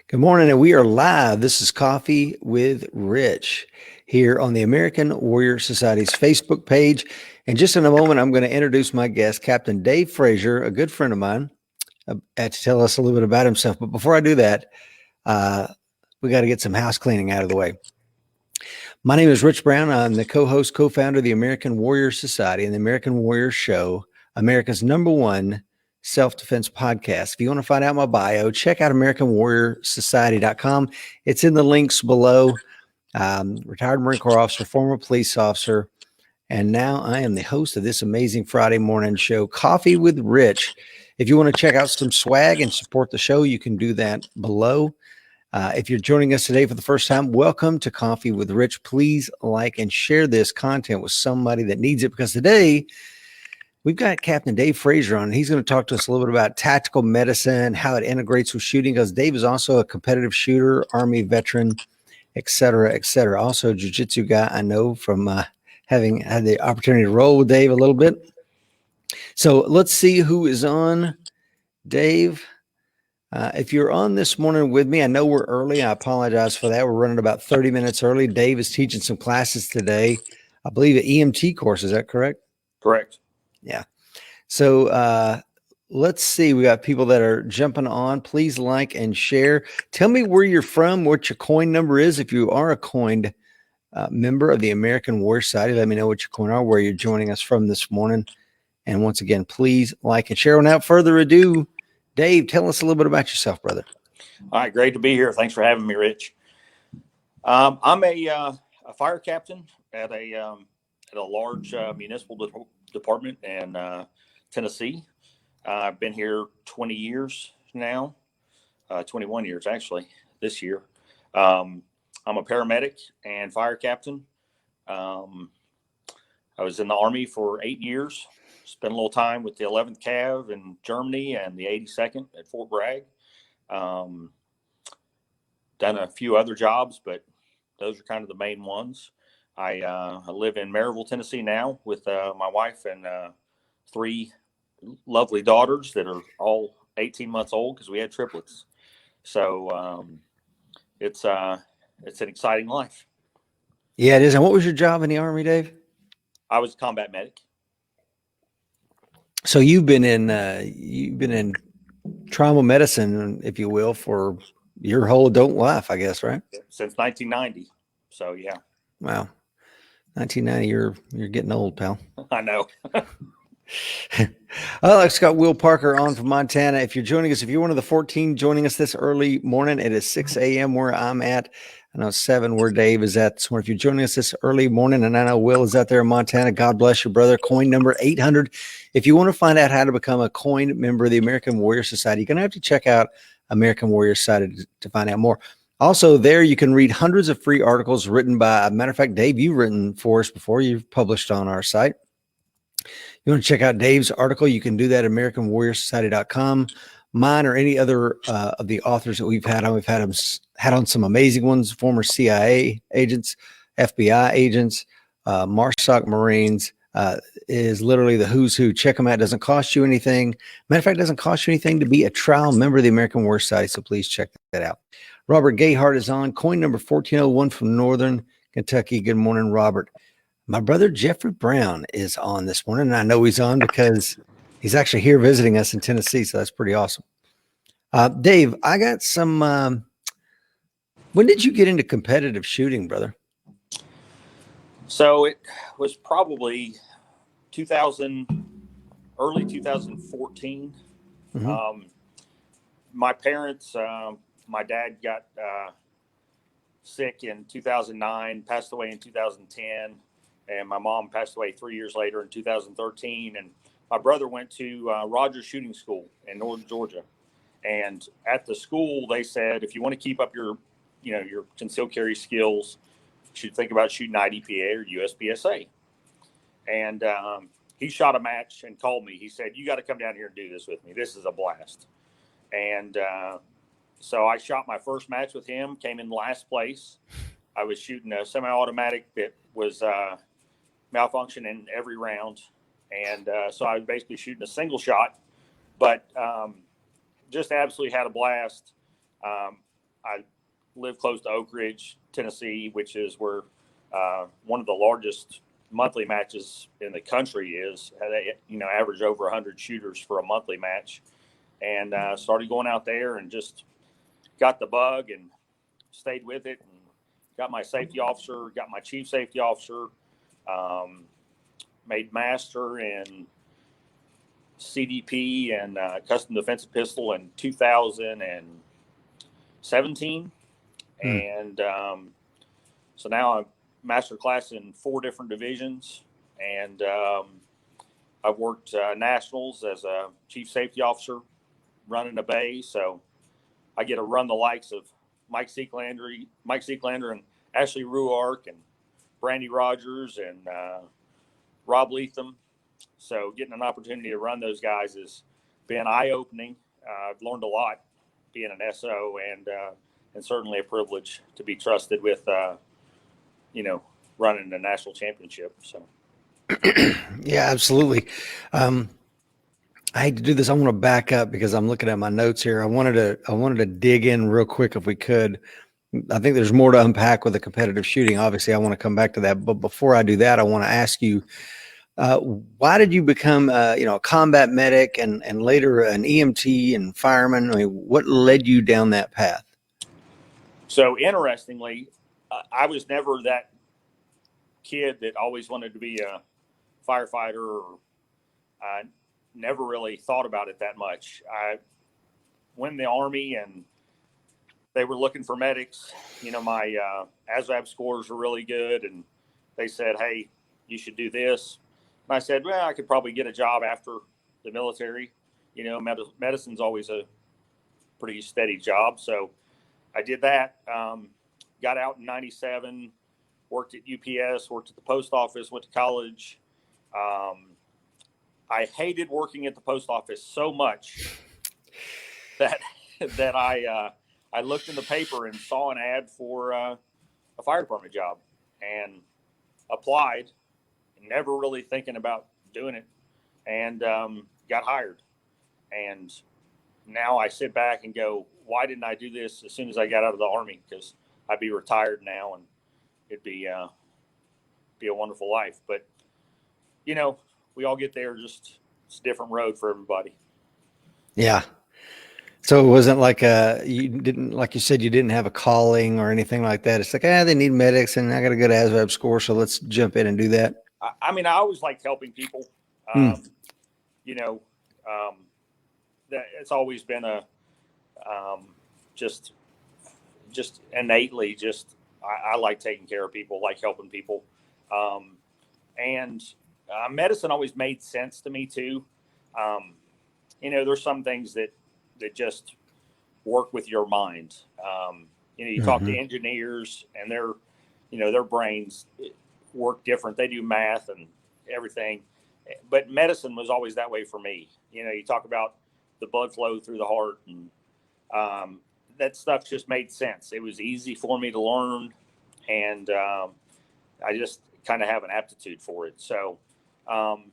Good morning, and we are live. This is Coffee with Rich here on the American Warrior Society's Facebook page. And just in a moment, I'm going to introduce my guest, Captain Dave Frazier, a good friend of mine, to tell us a little bit about himself. But before I do that, we got to get some house cleaning out of the way. My name is Rich Brown. I'm the co-host, co-founder of the American Warrior Society and the American Warrior Show, America's #1 self-defense podcast. If you want to find out my bio, check out AmericanWarriorSociety.com. It's in the links below. Retired Marine Corps officer, former police officer, and now I am the host of this amazing Friday morning show, Coffee with Rich. If you want to check out some swag and support the show, you can do that below. If you're joining us today for the first time, welcome to Coffee with Rich. Please like and share this content with somebody that needs it, because today we've got Captain Dave Frazier on, and he's going to talk to us a little bit about tactical medicine, how it integrates with shooting, because Dave is also a competitive shooter, Army veteran, et cetera, et cetera. Also a jiu-jitsu guy, I know from having had the opportunity to roll with Dave a little bit. So let's see who is on. Dave, if you're on this morning with me, I know we're early. I apologize for that. We're running about 30 minutes early. Dave is teaching some classes today. I believe an EMT course. Is that correct? Correct. Yeah. So let's see. We got people that are jumping on. Please like and share. Tell me where you're from, what your coin number is. If you are a coined member of the American Warrior Society, let me know what your coin are, where you're joining us from this morning. And once again, please like and share. Without further ado, Dave, tell us a little bit about yourself, brother. All right. Great to be here. Thanks for having me, Rich. I'm a fire captain at a large municipal department in Tennessee. I've been here 20 years now, 21 years actually this year. I'm a paramedic and fire captain. I was in the Army for 8 years. Spent a little time with the 11th Cav in Germany and the 82nd at Fort Bragg. Done a few other jobs, but those are kind of the main ones. I live in Maryville, Tennessee now with my wife and 3 lovely daughters that are all 18 months old because we had triplets. So it's an exciting life. Yeah, it is. And what was your job in the Army, Dave? I was a combat medic. So you've been in trauma medicine, if you will, for your whole adult life, I guess, right? Since 1990. So yeah. Wow. 1990, you're getting old, pal. I know. Alex got Will Parker on from Montana. If you're joining us, if you're one of the 14 joining us this early morning, it is 6 a.m. where I'm at. I know 7 where Dave is at. So if you're joining us this early morning, and I know Will is out there in Montana, God bless you, brother. Coin number 800. If you want to find out how to become a coined member of the American Warrior Society, you're going to have to check out American Warrior Society to find out more. Also, there you can read hundreds of free articles written by, a matter of fact, Dave, you've written for us before. You've published on our site. You want to check out Dave's article, you can do that at AmericanWarriorSociety.com. Mine or any other of the authors that we've had on. We've had on some amazing ones, former CIA agents, FBI agents, MARSOC Marines, is literally the who's who. Check them out. It doesn't cost you anything. Matter of fact, it doesn't cost you anything to be a trial member of the American Warrior Society, so please check that out. Robert Gayhart is on, coin number 1401 from Northern Kentucky. Good morning, Robert. My brother Jeffrey Brown is on this morning, and I know he's on because he's actually here visiting us in Tennessee, so that's pretty awesome. Dave, I got some when did you get into competitive shooting, brother? So it was probably early 2014. Mm-hmm. My parents, my dad got sick in 2009, passed away in 2010. And my mom passed away 3 years later in 2013. And my brother went to Rogers Shooting School in Northern Georgia. And at the school, they said, if you want to keep up your concealed carry skills, you should think about shooting IDPA or USPSA. And he shot a match and called me. He said, you got to come down here and do this with me. This is a blast. And so I shot my first match with him, came in last place. I was shooting a semi-automatic that was malfunction in every round. And so I was basically shooting a single shot, but just absolutely had a blast. I live close to Oak Ridge, Tennessee, which is where one of the largest monthly matches in the country is. They, average over 100 shooters for a monthly match, and started going out there and just got the bug and stayed with it, and got my safety officer, got my chief safety officer, made master in CDP and custom defensive pistol in 2017. And so now I'm master class in 4 different divisions, and I've worked nationals as a chief safety officer running a bay. So I get to run the likes of Mike Seeklander and Ashley Ruark and Brandy Rogers and Rob Leatham. So getting an opportunity to run those guys has been eye-opening. I've learned a lot being an SO, and certainly a privilege to be trusted with, running the national championship. So. Yeah, absolutely. I hate to do this. I want to back up because I'm looking at my notes here. I wanted to dig in real quick if we could. I think there's more to unpack with the competitive shooting. Obviously, I want to come back to that. But before I do that, I want to ask you, why did you become, a combat medic and later an EMT and fireman? I mean, what led you down that path? So interestingly, I was never that kid that always wanted to be a firefighter, or I never really thought about it that much. I went in the Army and they were looking for medics. My ASVAB scores were really good, and they said, hey, you should do this. And I said, well, I could probably get a job after the military. Medicine's always a pretty steady job. So I did that, got out in 97, worked at UPS, worked at the post office, went to college. I hated working at the post office so much that I looked in the paper and saw an ad for a fire department job and applied, never really thinking about doing it, and got hired. And now I sit back and go, why didn't I do this as soon as I got out of the Army? Because I'd be retired now, and it'd be a wonderful life. But, we all get there, just it's a different road for everybody. Yeah. So it wasn't like you didn't, like you said, you didn't have a calling or anything like that. It's like, they need medics and I got a good ASVAB score, so let's jump in and do that. I always liked helping people. That it's always been a just innately I like taking care of people, like helping people, and medicine always made sense to me too. There's some things that just work with your mind. You talk to engineers and their brains work different. They do math and everything, but medicine was always that way for me. You talk about the blood flow through the heart, and that stuff just made sense. It was easy for me to learn, and I just kind of have an aptitude for it. So, and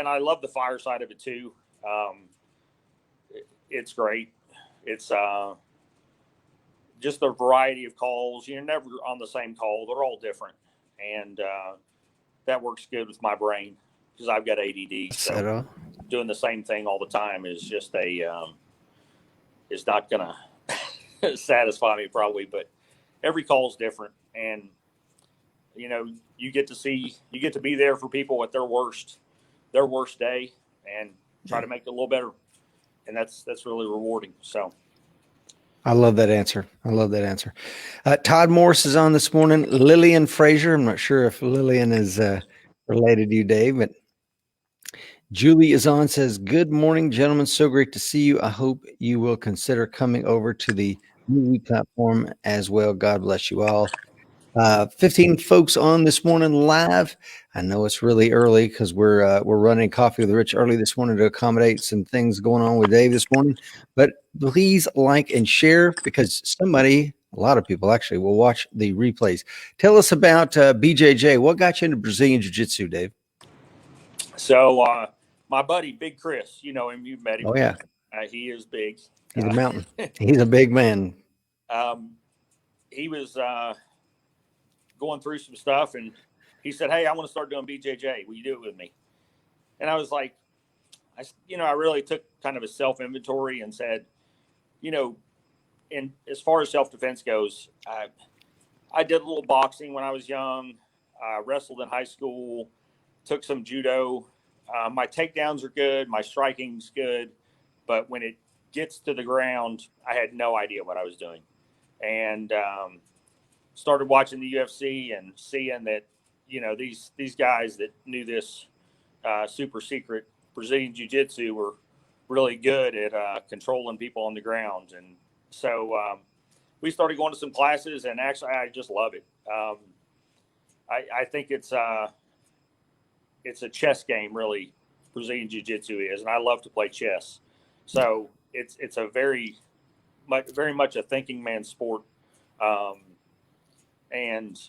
I love the fire side of it too. It's great. It's just a variety of calls. You're never on the same call. They're all different. And that works good with my brain because I've got ADD. So doing the same thing all the time is just it's not going to satisfy me probably, but every call is different. And, you get to be there for people at their worst day and try to make it a little better. And that's really rewarding. So. I love that answer. Todd Morris is on this morning. Lillian Frazier. I'm not sure if Lillian is related to you, Dave, but Julie is on, says, good morning, gentlemen. So great to see you. I hope you will consider coming over to the movie platform as well. God bless you all. 15 folks on this morning live. I know it's really early because we're running Coffee with Rich early this morning to accommodate some things going on with Dave this morning. But please like and share because a lot of people actually will watch the replays. Tell us about BJJ. What got you into Brazilian Jiu-Jitsu, Dave? So my buddy, Big Chris, you know him, you've met him. Oh, yeah. He is big. He's a mountain. He's a big man. He was going through some stuff, and he said, "Hey, I want to start doing BJJ. Will you do it with me?" And I was like, I really took kind of a self inventory and said, and as far as self defense goes, I did a little boxing when I was young. I wrestled in high school, took some judo. My takedowns are good. My striking's good. But when it gets to the ground, I had no idea what I was doing. And started watching the UFC and seeing that, these guys that knew this super secret Brazilian Jiu-Jitsu were really good at controlling people on the ground. And so we started going to some classes, and actually I just love it. I think it's a chess game, really. Brazilian Jiu-Jitsu is, and I love to play chess. So it's a very much a thinking man's sport, and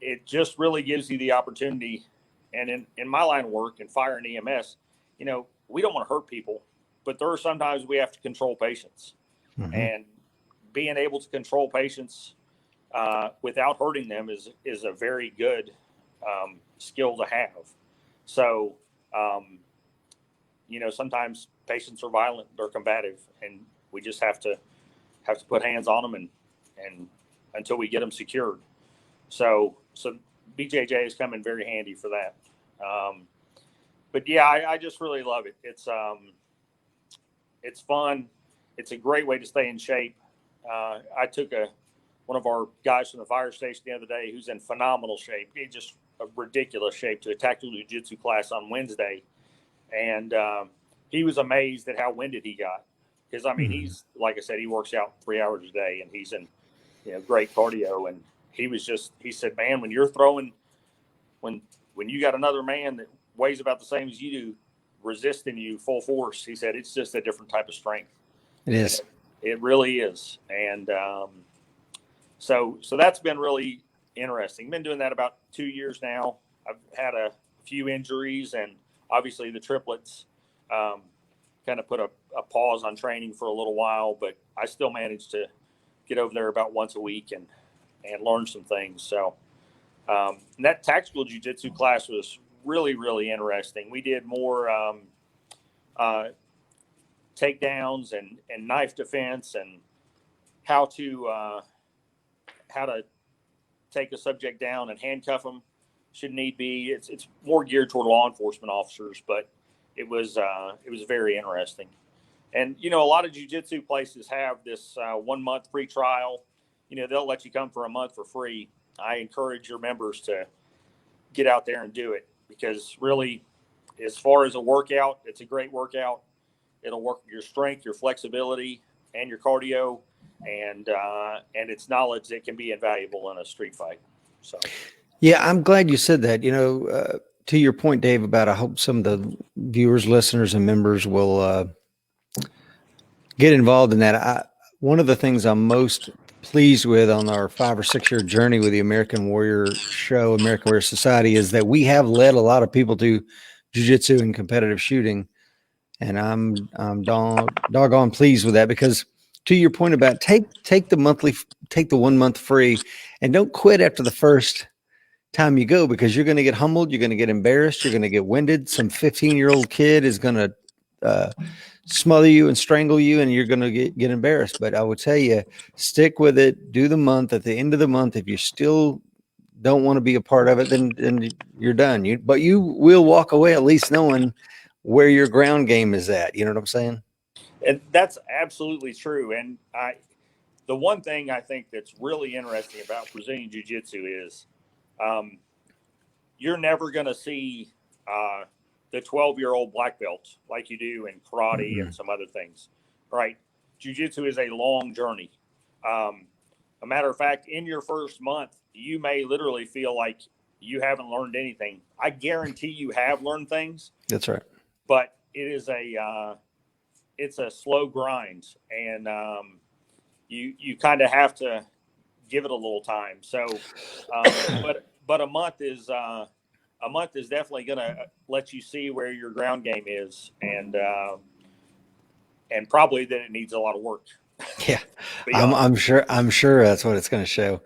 it just really gives you the opportunity. And in my line of work in fire and EMS, we don't want to hurt people, but there are sometimes we have to control patients, and being able to control patients without hurting them is a very good skill to have. So, sometimes patients are violent, they're combative, and we just have to put hands on them and until we get them secured. So BJJ has come in very handy for that. But yeah, I just really love it. It's fun. It's a great way to stay in shape. I took one of our guys from the fire station the other day who's in phenomenal shape. He's just a ridiculous shape to a tactical jiu-jitsu class on Wednesday. And he was amazed at how winded he got. Because, he's, like I said, he works out 3 hours a day, and he's in, great cardio. And he said, man, when you're throwing, when you got another man that weighs about the same as you do, resisting you full force, he said, it's just a different type of strength. It is. It really is. And so that's been really interesting. Been doing that about 2 years now. I've had a few injuries, and obviously the triplets kind of put a pause on training for a little while, but I still managed to get over there about once a week and learn some things. So and that tactical jiu-jitsu class was really, really interesting. We did more takedowns and knife defense and how to take a subject down and handcuff them should need be. It's more geared toward law enforcement officers, but it was very interesting. And a lot of jiu-jitsu places have this 1 month free trial. They'll let you come for a month for free. I encourage your members to get out there and do it, because really, as far as a workout, it's a great workout. It'll work your strength, your flexibility, and your cardio, and it's knowledge that can be invaluable in a street fight. So, yeah, I'm glad you said that. To your point, Dave, about I hope some of the viewers, listeners, and members will get involved in that. One of the things I'm most pleased with on our 5 or 6 year journey with the American Warrior Show, American Warrior Society, is that we have led a lot of people to jiu-jitsu and competitive shooting. And I'm doggone pleased with that, because to your point about take the 1 month free, and don't quit after the first time you go, because you're going to get humbled. You're going to get embarrassed. You're going to get winded. Some 15-year-old kid is going to smother you and strangle you, and you're going to get embarrassed. But I would tell you, stick with it. Do the month. At the end of the month, if you still don't want to be a part of it, then you're done. But you will walk away at least knowing where your ground game is at. You know what I'm saying? and that's absolutely true. And the one thing I think that's really interesting about Brazilian Jiu-Jitsu is you're never going to see the 12-year-old black belt like you do in karate and some other things, right? Jiu-Jitsu is a long journey. A matter of fact, in your first month, you may literally feel like you haven't learned anything. I guarantee you have learned things. That's right. But it is it's a slow grind, and you kind of have to give it a little time. So, but a month is definitely going to let you see where your ground game is, and and probably that it needs a lot of work. Yeah, Be honest. I'm sure that's what it's going to show.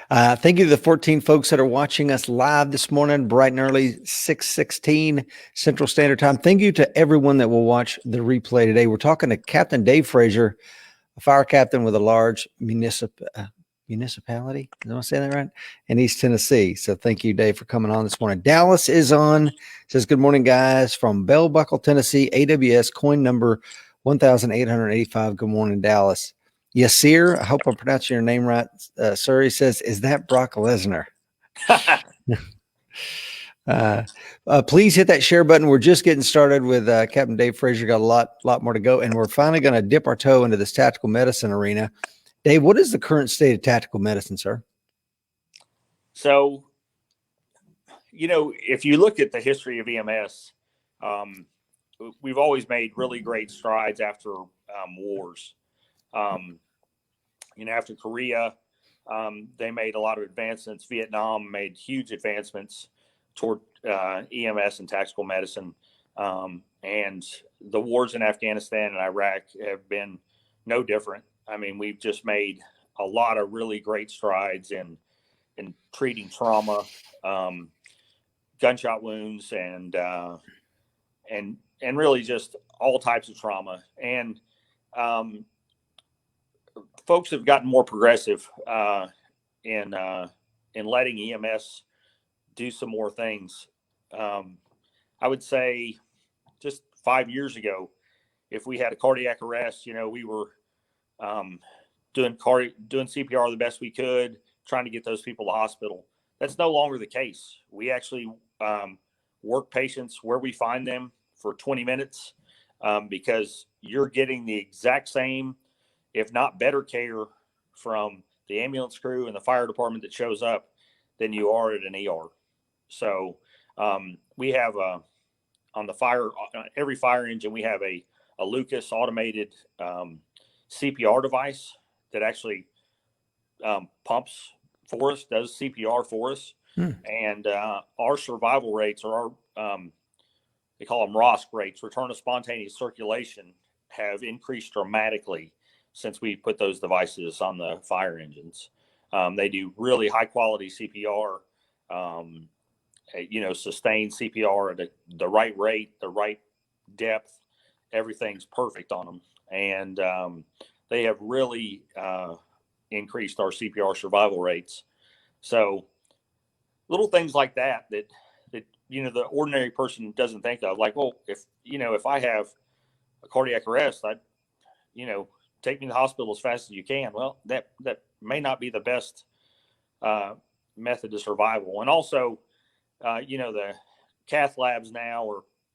Thank you to the 14 folks that are watching us live this morning, bright and early, 6:16 Central Standard Time. Thank you to everyone that will watch the replay today. We're talking to Captain Dave Frazier, a fire captain with a large municipality. Am I saying that right? In East Tennessee. So thank you, Dave, for coming on this morning. Dallas is on. Says, good morning, guys, from Bell Buckle, Tennessee, AWS coin number 1,885. Good morning, Dallas. Yasir, I hope I'm pronouncing your name right, sir. He says, is that Brock Lesnar? Please hit that share button. We're just getting started with Captain Dave Frazier. Got a lot more to go, and we're finally going to dip our toe into this tactical medicine arena. Dave, what is the current state of tactical medicine, sir? So, if you look at the history of EMS, we've always made really great strides after wars. After Korea, they made a lot of advancements. Vietnam made huge advancements toward EMS and tactical medicine. And the wars in Afghanistan and Iraq have been no different. I mean, we've just made a lot of really great strides in treating trauma, gunshot wounds, and really just all types of trauma. And folks have gotten more progressive in letting EMS do some more things. I would say just 5 years ago, if we had a cardiac arrest, we were doing CPR the best we could, trying to get those people to the hospital. That's no longer the case. We actually work patients where we find them for 20 minutes because you're getting the exact same, if not better, care from the ambulance crew and the fire department that shows up than you are at an ER. So we have on every fire engine, we have a Lucas automated CPR device that actually pumps for us, does CPR for us. And our survival rates, or our they call them ROSC rates, return of spontaneous circulation, have increased dramatically since we put those devices on the fire engines. They do really high quality CPR, sustained CPR at the right rate, the right depth. Everything's perfect on them. And they have really increased our CPR survival rates. So little things like that the ordinary person doesn't think of, like, well, if I have a cardiac arrest, take me to the hospital as fast as you can. Well, that may not be the best method to survival. And also, the cath labs now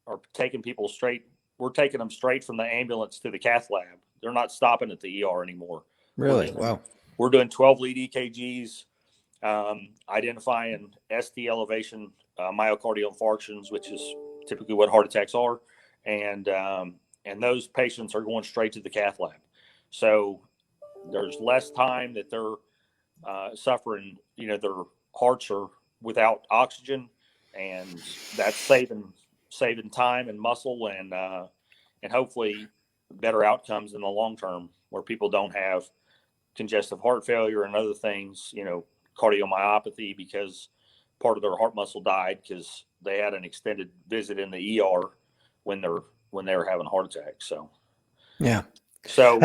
are taking people straight. We're taking them straight from the ambulance to the cath lab. They're not stopping at the ER anymore. Really? Wow. We're doing 12 lead EKGs, identifying ST elevation, myocardial infarctions, which is typically what heart attacks are. And those patients are going straight to the cath lab. So there's less time that they're suffering, their hearts are without oxygen, and that's saving time and muscle and hopefully better outcomes in the long term, where people don't have congestive heart failure and other things, cardiomyopathy, because part of their heart muscle died because they had an extended visit in the ER when they were having a heart attack. So, yeah. So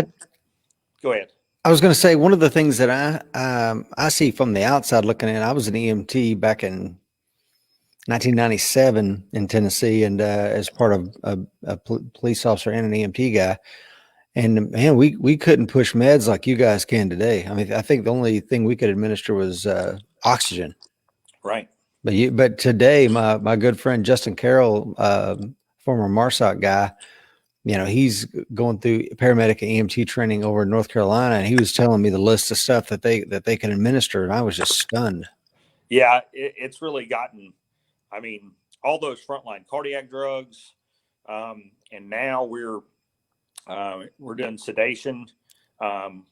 go ahead. I was going to say, one of the things that I see from the outside looking in, I was an EMT back in 1997 in Tennessee, and as part of a police officer and an EMT guy. And man, we couldn't push meds like you guys can today. I mean, I think the only thing we could administer was oxygen. Right. But today, my good friend Justin Carroll, former MARSOC guy, he's going through paramedic and EMT training over in North Carolina, and he was telling me the list of stuff that they can administer, and I was just stunned. Yeah, it's really gotten. I mean, all those frontline cardiac drugs, and now we're doing sedation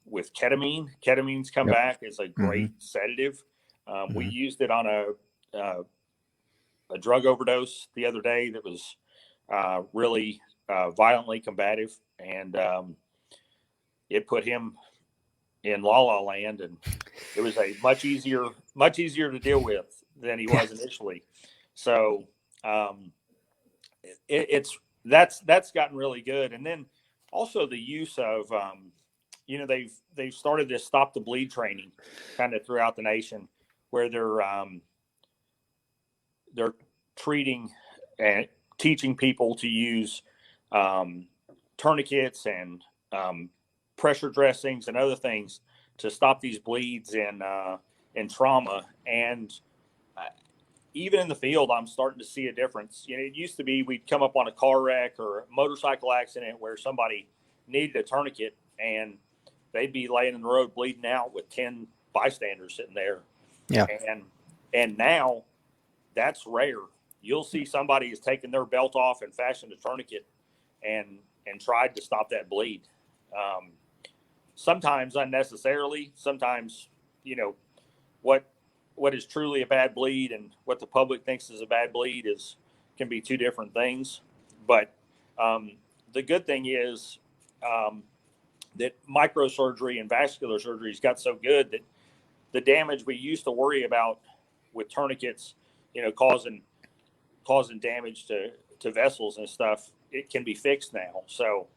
with ketamine. Ketamine's come back as a great sedative. We used it on a drug overdose the other day that was really violently combative, and it put him in La La Land, and it was a much easier to deal with than he was initially. So that's gotten really good. And then also the use of they've started this stop the bleed training kind of throughout the nation, where they're treating and teaching people to use tourniquets and pressure dressings and other things to stop these bleeds in trauma. And even in the field, I'm starting to see a difference. It used to be we'd come up on a car wreck or a motorcycle accident where somebody needed a tourniquet, and they'd be laying in the road bleeding out with 10 bystanders sitting there. Yeah. And now that's rare. You'll see somebody has taken their belt off and fashioned a tourniquet and tried to stop that bleed. Sometimes unnecessarily, sometimes, what is truly a bad bleed and what the public thinks is a bad bleed can be two different things. But the good thing is that microsurgery and vascular surgery's got so good that the damage we used to worry about with tourniquets, causing damage to vessels and stuff, it can be fixed now. So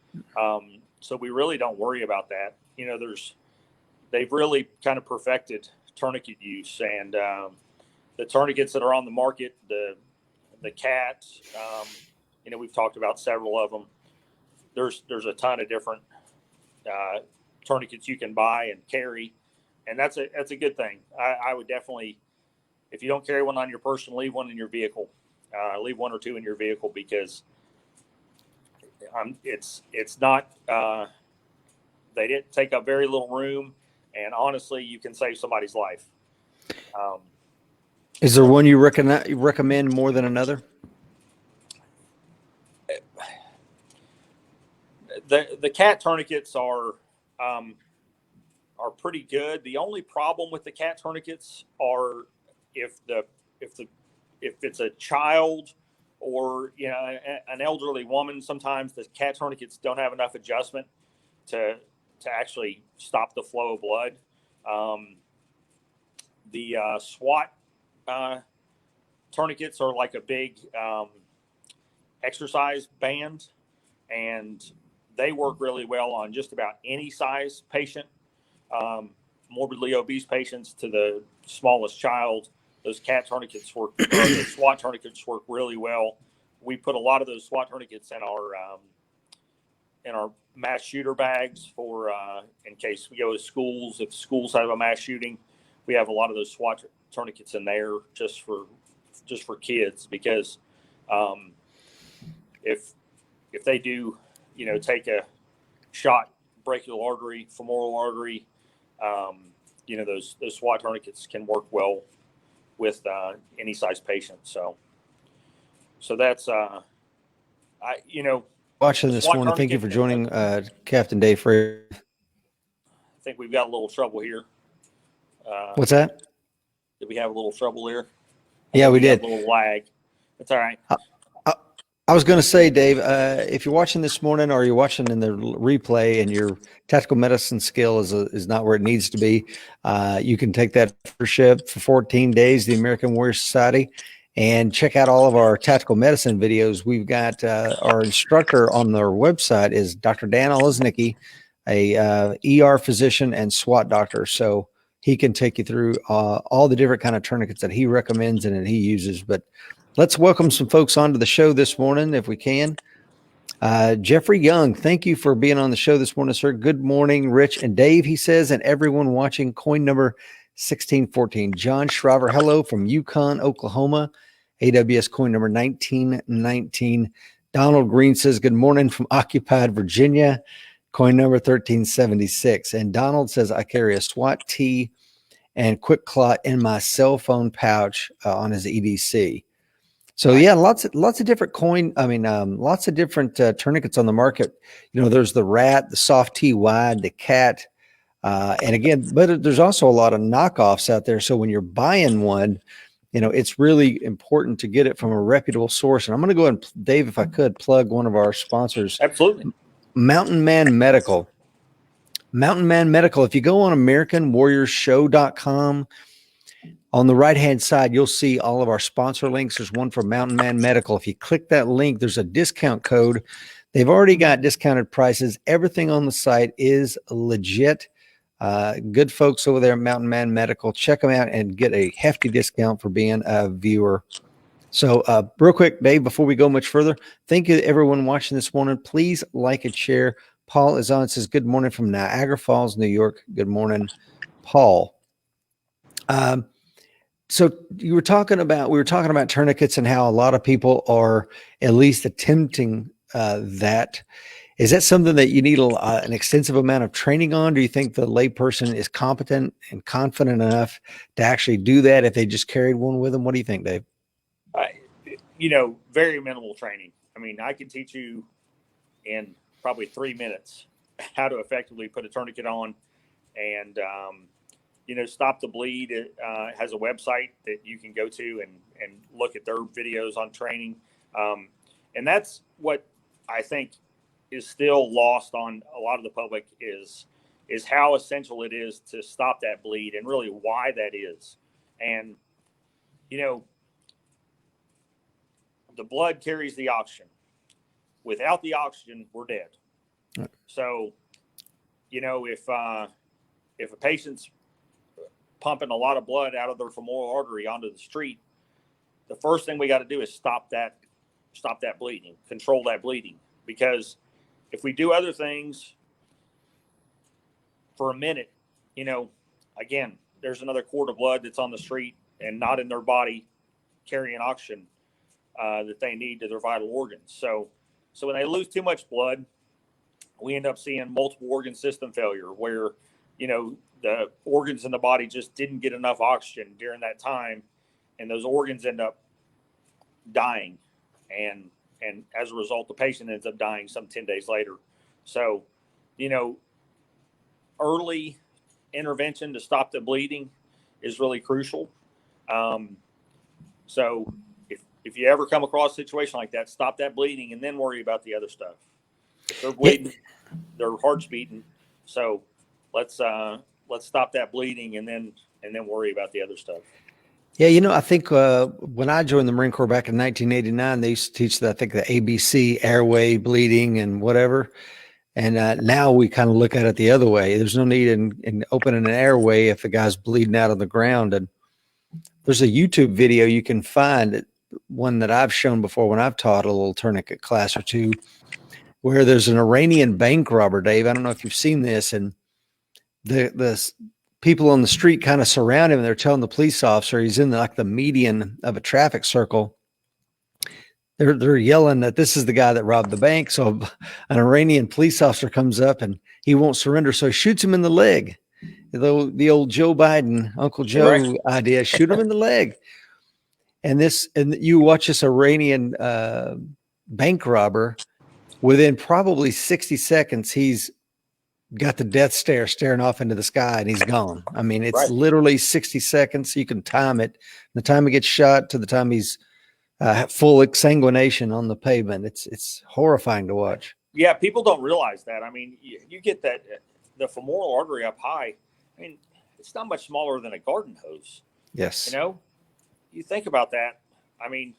we really don't worry about that. They've really kind of perfected tourniquet use, and the tourniquets that are on the market, the CAT, we've talked about several of them. There's a ton of different tourniquets you can buy and carry, and that's a good thing. I would definitely, if you don't carry one on your person, leave one in your vehicle. Leave one or two in your vehicle, because it's not they didn't take up very little room, and honestly, you can save somebody's life. Is there one you recommend more than another? The CAT tourniquets are pretty good. The only problem with the CAT tourniquets are if it's a child or an elderly woman. Sometimes the CAT tourniquets don't have enough adjustment to actually stop the flow of blood. The SWAT tourniquets are like a big exercise band, and they work really well on just about any size patient, morbidly obese patients to the smallest child. Those CAT tourniquets work, or the SWAT tourniquets work really well. We put a lot of those SWAT tourniquets in our mass shooter bags for in case we go to schools. If schools have a mass shooting, we have a lot of those SWAT tourniquets in there just for kids, because if they do take a shot, brachial artery, femoral artery, those SWAT tourniquets can work well with any size patient. So that's watching this morning. Thank you for joining Captain Dave Frazier. I think we've got a little trouble here. What's that? Did we have a little trouble there? Yeah, we did. A little lag. That's all right. I was going to say, Dave, if you're watching this morning or you're watching in the replay and your tactical medicine skill is not where it needs to be, you can take that membership for 14 days, the American Warrior Society, and check out all of our tactical medicine videos. We've got our instructor on their website is Dr. Dan Olesnicki, a ER physician and SWAT doctor. So he can take you through all the different kind of tourniquets that he recommends and that he uses. But let's welcome some folks onto the show this morning, if we can. Jeffrey Young, thank you for being on the show this morning, sir. Good morning, Rich and Dave, he says, and everyone watching. Coin number 1614. John Shriver, hello from Yukon, Oklahoma. AWS coin number 1919. Donald Green says, good morning from occupied Virginia. Coin number 1376. And Donald says, I carry a SWAT T and Quick Clot in my cell phone pouch on his EDC. So yeah, lots of different lots of different tourniquets on the market. There's the Rat, the Soft T Wide, the CAT, and again, but there's also a lot of knockoffs out there. So when you're buying one, it's really important to get it from a reputable source. And I'm going to go ahead and, Dave, if I could, plug one of our sponsors. Absolutely. Mountain Man Medical. Mountain Man Medical. If you go on AmericanWarriorsShow.com, on the right-hand side, you'll see all of our sponsor links. There's one for Mountain Man Medical. If you click that link, there's a discount code. They've already got discounted prices. Everything on the site is legit. Good folks over there at Mountain Man Medical. Check them out and get a hefty discount for being a viewer. So real quick, Dave, before we go much further, thank you to everyone watching this morning. Please like and share. Paul is on, says, good morning from Niagara Falls, New York. Good morning, Paul. So we were talking about tourniquets and how a lot of people are at least attempting that. Is that something that you need an extensive amount of training on? Do you think the layperson is competent and confident enough to actually do that if they just carried one with them? What do you think, Dave? Very minimal training. I mean, I can teach you in probably 3 minutes how to effectively put a tourniquet on and, Stop the Bleed has a website that you can go to and look at their videos on training. And that's what I think is still lost on a lot of the public is how essential it is to stop that bleed and really why that is. And, the blood carries the oxygen. Without the oxygen, we're dead. Right. So, if a patient's pumping a lot of blood out of their femoral artery onto the street, the first thing we got to do is stop that bleeding, control that bleeding. Because if we do other things for a minute, again, there's another quart of blood that's on the street and not in their body carrying oxygen that they need to their vital organs. So when they lose too much blood, we end up seeing multiple organ system failure where, the organs in the body just didn't get enough oxygen during that time, and those organs end up dying. And as a result, the patient ends up dying some 10 days later. So, early intervention to stop the bleeding is really crucial. So if you ever come across a situation like that, stop that bleeding and then worry about the other stuff. If they're bleeding, their heart's beating. So let's stop that bleeding and then worry about the other stuff. Yeah, I think when I joined the Marine Corps back in 1989, they used to teach I think the ABC, airway, bleeding, and whatever. And now we kind of look at it the other way. There's no need in opening an airway if the guy's bleeding out on the ground. And there's a YouTube video you can find, one that I've shown before when I've taught a little tourniquet class or two, where there's an Iranian bank robber, Dave. I don't know if you've seen this, and the people on the street kind of surround him, and they're telling the police officer he's in the median of a traffic circle. They're yelling that this is the guy that robbed the bank. So an Iranian police officer comes up and he won't surrender. So he shoots him in the leg. The old Joe Biden, Uncle Joe idea, shoot him in the leg. And you watch this Iranian bank robber, within probably 60 seconds, he's got the death stare staring off into the sky and he's gone. I mean, it's literally 60 seconds. You can time it. The time he gets shot to the time he's full exsanguination on the pavement. It's horrifying to watch. Yeah, people don't realize that. I mean, you get that the femoral artery up high. I mean, it's not much smaller than a garden hose. Yes. You think about that. I mean,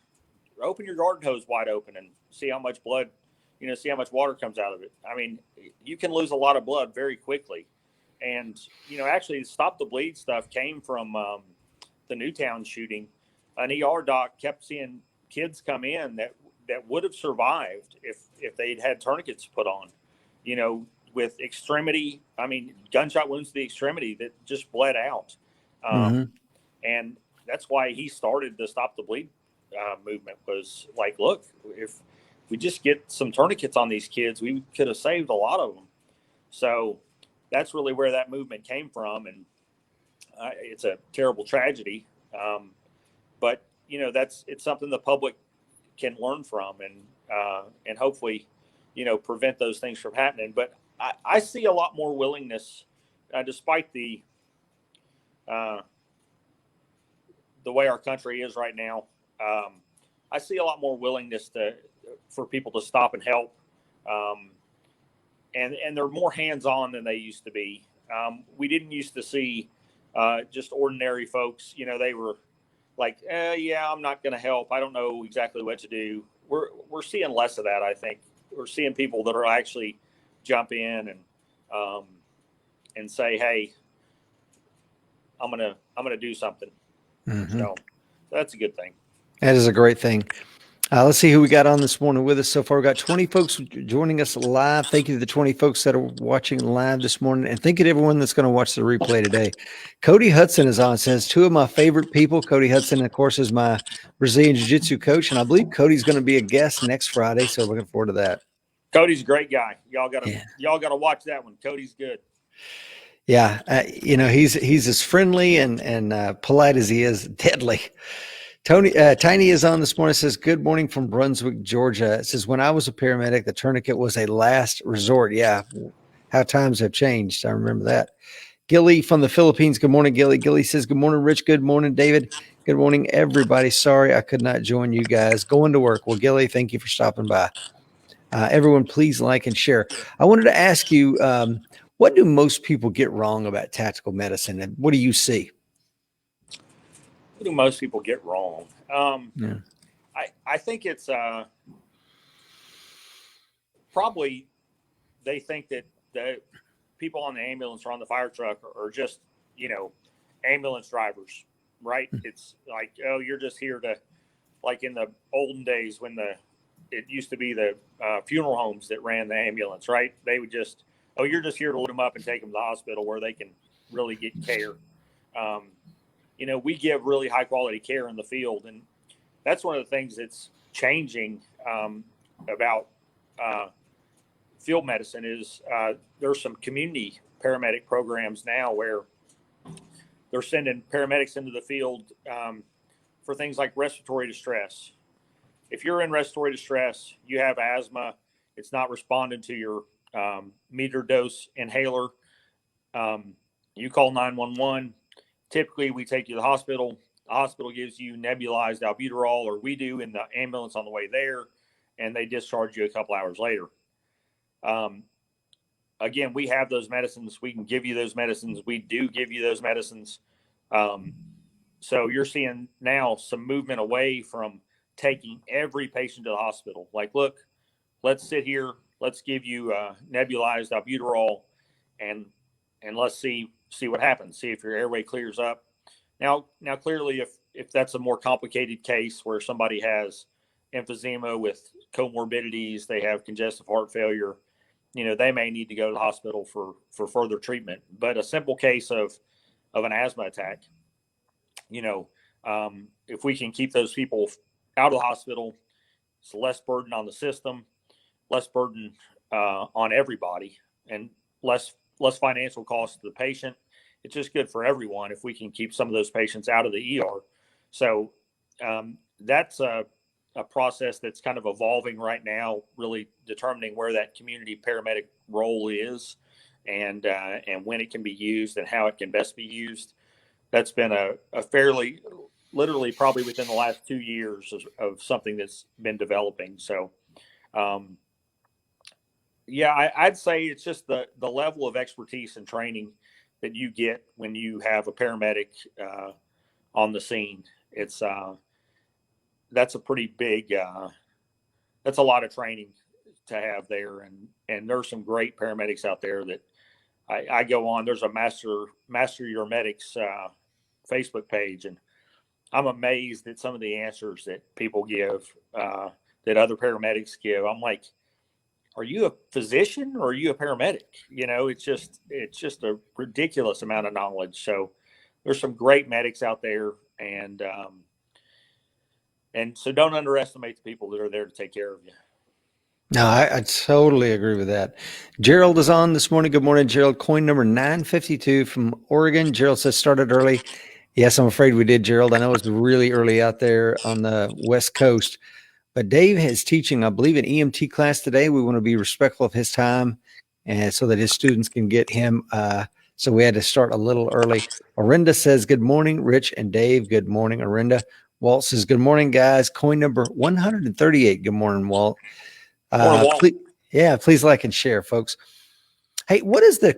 open your garden hose wide open and see how much blood, see how much water comes out of it. I mean, you can lose a lot of blood very quickly. And, actually Stop the Bleed stuff came from the Newtown shooting. An ER doc kept seeing kids come in that would have survived if they'd had tourniquets put on, with gunshot wounds to the extremity that just bled out. And that's why he started the Stop the Bleed movement, was like, look, if we just get some tourniquets on these kids, we could have saved a lot of them. So that's really where that movement came from. And it's a terrible tragedy. But it's something the public can learn from and hopefully, prevent those things from happening. But I see a lot more willingness, despite the way our country is right now. I see a lot more willingness for people to stop and help. and they're more hands-on than they used to be. We didn't used to see just ordinary folks. They were like, yeah, I'm not going to help. I don't know exactly what to do. We're seeing less of that. I think we're seeing people that are actually jump in and say, hey, I'm gonna do something. Mm-hmm. So that's a good thing. That is a great thing. Let's see who we got on this morning with us so far. We've got 20 folks joining us live. Thank you to the 20 folks that are watching live this morning. And thank you to everyone that's going to watch the replay today. Cody Hudson is on, says two of my favorite people. Cody Hudson, of course, is my Brazilian Jiu-Jitsu coach. And I believe Cody's going to be a guest next Friday. So looking forward to that. Cody's a great guy. Y'all gotta watch that one. Cody's good. Yeah. He's as friendly and polite as he is deadly. Tiny is on this morning. Says, good morning from Brunswick, Georgia. It says, when I was a paramedic, the tourniquet was a last resort. Yeah. How times have changed. I remember that. Gilly from the Philippines. Good morning, Gilly. Gilly says, good morning, Rich. Good morning, David. Good morning, everybody. Sorry I could not join you guys. Going to work. Well, Gilly, thank you for stopping by. Everyone, please like and share. I wanted to ask you, what do most people get wrong about tactical medicine? And what do you see? What do most people get wrong? Yeah. I think it's probably they think that the people on the ambulance or on the fire truck are just, ambulance drivers, right? It's like, oh, you're just here to, like in the olden days when it used to be the funeral homes that ran the ambulance, right? They would just, oh, you're just here to load them up and take them to the hospital where they can really get care. We give really high quality care in the field, and that's one of the things that's changing about field medicine is there's some community paramedic programs now where they're sending paramedics into the field for things like respiratory distress. If you're in respiratory distress, you have asthma, it's not responding to your meter dose inhaler, you call 911. Typically, we take you to the hospital. The hospital gives you nebulized albuterol, or we do in the ambulance on the way there, and they discharge you a couple hours later. Again, we have those medicines. We can give you those medicines. We do give you those medicines. So you're seeing now some movement away from taking every patient to the hospital. Like, look, let's sit here. Let's give you nebulized albuterol, and let's see what happens. See if your airway clears up. Now, clearly, if that's a more complicated case where somebody has emphysema with comorbidities, they have congestive heart failure, they may need to go to the hospital for further treatment. But a simple case of an asthma attack, if we can keep those people out of the hospital, it's less burden on the system, less burden on everybody, and less financial cost to the patient. It's just good for everyone if we can keep some of those patients out of the ER. So that's a process that's kind of evolving right now, really determining where that community paramedic role is and when it can be used and how it can best be used. That's been a fairly, literally probably within the last 2 years of something that's been developing. So, I'd say it's just the level of expertise and training that you get when you have a paramedic on the scene. It's that's a pretty big, that's a lot of training to have there. And there's some great paramedics out there that I go on. There's a Master Your Medics Facebook page, and I'm amazed at some of the answers that people give, that other paramedics give. I'm like, are you a physician or are you a paramedic? It's just a ridiculous amount of knowledge. So there's some great medics out there, and so don't underestimate the people that are there to take care of you. No, I totally agree with that. Gerald is on this morning. Good morning, Gerald. Coin number 952 from Oregon. Gerald says started early. Yes, I'm afraid we did, Gerald. I know it's really early out there on the West Coast. But Dave is teaching, I believe, an EMT class today. We want to be respectful of his time and so that his students can get him. So we had to start a little early. Orinda says, good morning, Rich and Dave. Good morning, Orinda. Walt says, good morning, guys. Coin number 138. Good morning, Walt. Morning, Walt. Please like and share, folks. Hey, what is the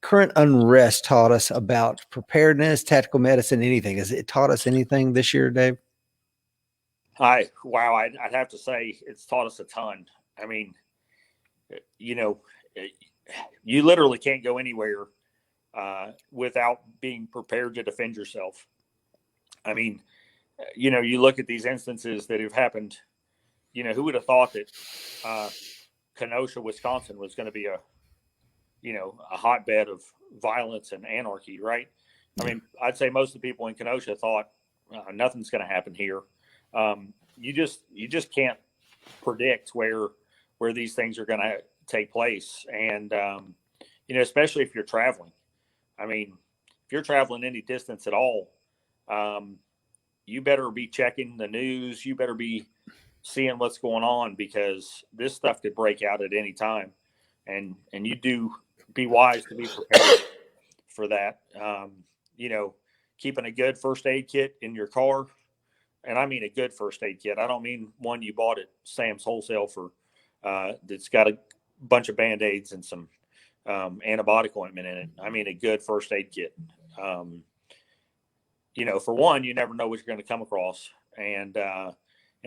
current unrest taught us about preparedness, tactical medicine, anything? Has it taught us anything this year, Dave? Wow, I'd have to say it's taught us a ton. I mean, you know, you literally can't go anywhere without being prepared to defend yourself. I mean, you look at these instances that have happened. Who would have thought that Kenosha, Wisconsin, was going to be a hotbed of violence and anarchy, right? I mean, I'd say most of the people in Kenosha thought nothing's going to happen here. You just can't predict where these things are going to take place, and especially if you're traveling. I mean, if you're traveling any distance at all, you better be checking the news. You better be seeing what's going on, because this stuff could break out at any time, and you do be wise to be prepared for that. Keeping a good first aid kit in your car, and I mean a good first aid kit. I don't mean one you bought at Sam's Wholesale for that's got a bunch of Band-Aids and some antibiotic ointment in it. I mean a good first aid kit. For one, you never know what you're going to come across, and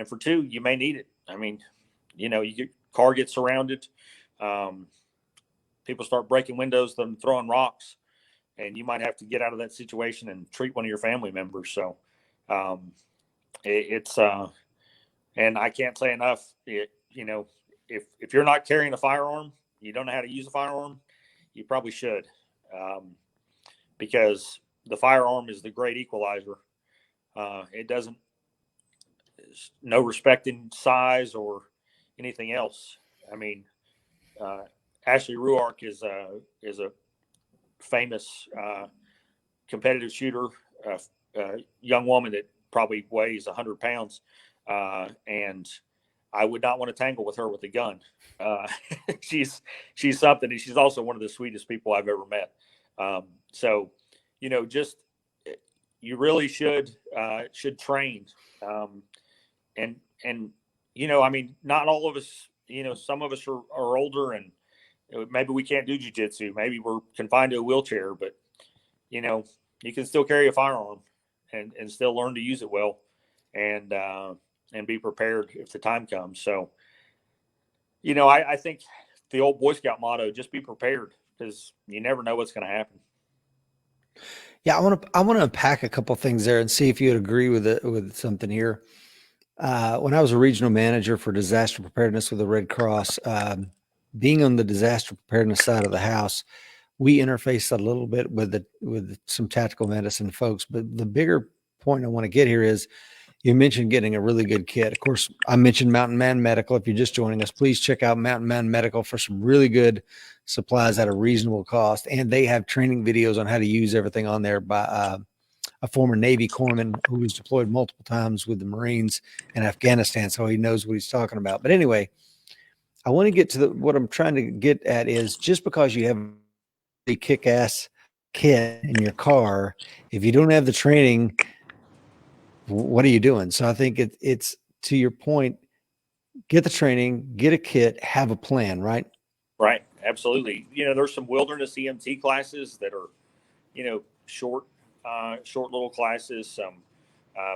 for two, you may need it. I mean, car gets surrounded, people start breaking windows, them throwing rocks, and you might have to get out of that situation and treat one of your family members. So it's and I can't say enough. If you're not carrying a firearm, you don't know how to use a firearm, you probably should, because the firearm is the great equalizer. It doesn't, no respect in size or anything else. I mean, Ashley Ruark is a famous competitive shooter, a young woman that probably weighs 100 pounds, and I would not want to tangle with her with a gun. She's something, and she's also one of the sweetest people I've ever met. So, just you really should train, and I mean, not all of us. Some of us are older, and maybe we can't do jujitsu. Maybe we're confined to a wheelchair, but you can still carry a firearm and still learn to use it well, and be prepared if the time comes. So, I think the old Boy Scout motto, just be prepared, because you never know what's going to happen. Yeah, I want to unpack a couple things there and see if you would agree with something here. When I was a regional manager for disaster preparedness with the Red Cross, being on the disaster preparedness side of the house, we interfaced a little bit with some tactical medicine folks. But the bigger point I want to get here is, you mentioned getting a really good kit. Of course, I mentioned Mountain Man Medical. If you're just joining us, please check out Mountain Man Medical for some really good supplies at a reasonable cost. And they have training videos on how to use everything on there by a former Navy corpsman who was deployed multiple times with the Marines in Afghanistan. So he knows what he's talking about. But anyway, I want to get to what I'm trying to get at is, just because you have a kick-ass kit in your car, if you don't have the training, what are you doing? So I think it's to your point, get the training, get a kit, have a plan, right? Right. Absolutely. There's some wilderness EMT classes that are, short little classes, some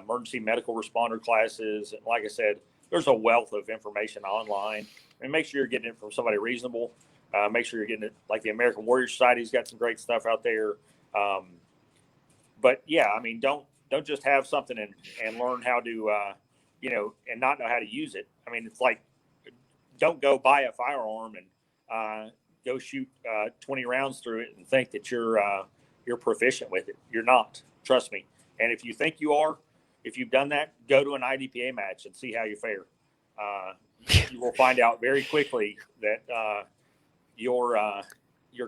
emergency medical responder classes. And like I said, there's a wealth of information online, and make sure you're getting it from somebody reasonable. Make sure you're getting it, like the American Warrior Society's got some great stuff out there. But yeah, I mean, don't just have something and learn how to, and not know how to use it. I mean, it's like, don't go buy a firearm and go shoot 20 rounds through it and think that you're proficient with it. You're not. Trust me. And if you think you are, if you've done that, go to an IDPA match and see how you fare. You will find out very quickly that your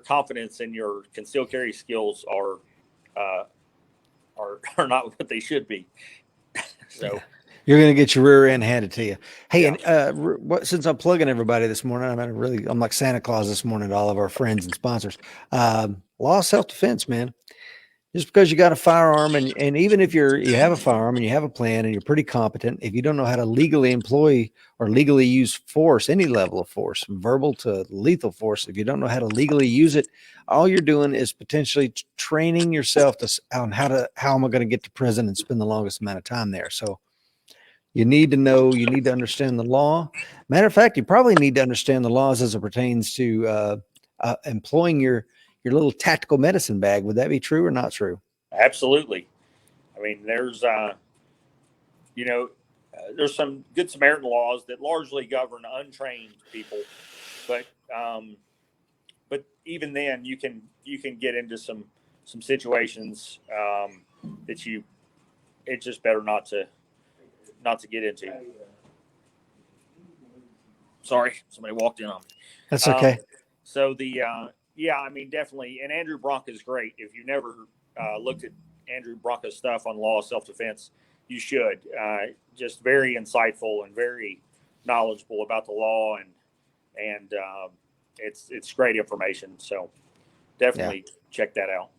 confidence and your concealed carry skills are not what they should be. So you're going to get your rear end handed to you. Hey, yeah. And since I'm plugging everybody this morning, I'm like Santa Claus this morning to all of our friends and sponsors. Law of self-defense, man. Just because you got a firearm, and even if you have a firearm and you have a plan and you're pretty competent, if you don't know how to legally employ or legally use force, any level of force, from verbal to lethal force, if you don't know how to legally use it, all you're doing is potentially training yourself on how am I going to get to prison and spend the longest amount of time there. So you need to know, you need to understand the law. Matter of fact, you probably need to understand the laws as it pertains to employing your little tactical medicine bag. Would that be true or not true? Absolutely. I mean, you know, there's some Good Samaritan laws that largely govern untrained people, but even then, you can get into some situations that it's just better not to get into. Sorry, somebody walked in on me. That's Um, okay. so yeah, I mean, definitely. And Andrew Bronca's great. If you never looked at Andrew Bronca's stuff on law of self defense, you should. Just very insightful and very knowledgeable about the law, and it's great information. So Yeah. definitely check that out.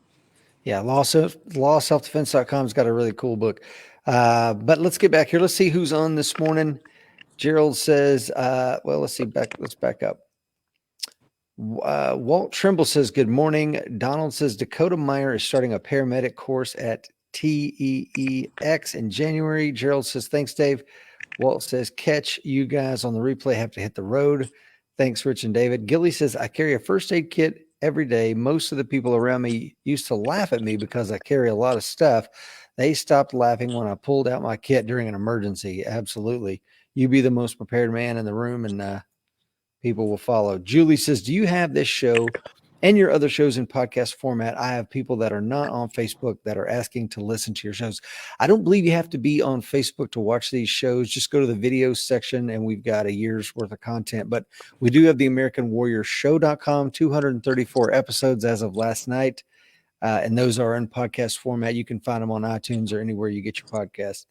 Yeah. Lawselfdefense.com's got a really cool book. But let's get back here. Let's see who's on this morning. Gerald says, well, let's back up. Walt Trimble says, good morning. Donald says, Dakota Meyer is starting a paramedic course at TEEX in January. Gerald says, thanks, Dave. Walt says, catch you guys on the replay. Have to hit the road. Thanks, Rich and David. Gilly says, I carry a first aid kit every day. Most of the people around me used to laugh at me because I carry a lot of stuff. They stopped laughing when I pulled out my kit during an emergency. Absolutely. You be the most prepared man in the room, and people will follow. Julie says, do you have this show and your other shows in podcast format? I have people that are not on Facebook that are asking to listen to your shows. I don't believe you have to be on Facebook to watch these shows. Just go to the video section and we've got a year's worth of content. But we do have the AmericanWarriorShow.com, 234 episodes as of last night. And those are in podcast format. You can find them on iTunes or anywhere you get your podcast.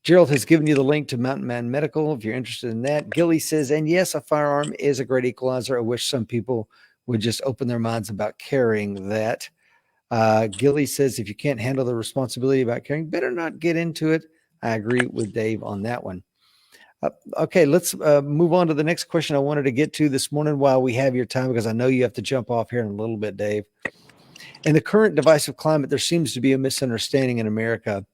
Gerald has given you the link to Mountain Man Medical if you're interested in that. Gilly says, and yes, a firearm is a great equalizer. I wish some people would just open their minds about carrying that. Gilly says, if you can't handle the responsibility about carrying, better not get into it. I agree with Dave on that one. Okay, let's move on to the next question I wanted to get to this morning while we have your time, because I know you have to jump off here in a little bit, Dave. In the current divisive climate, there seems to be a misunderstanding in America.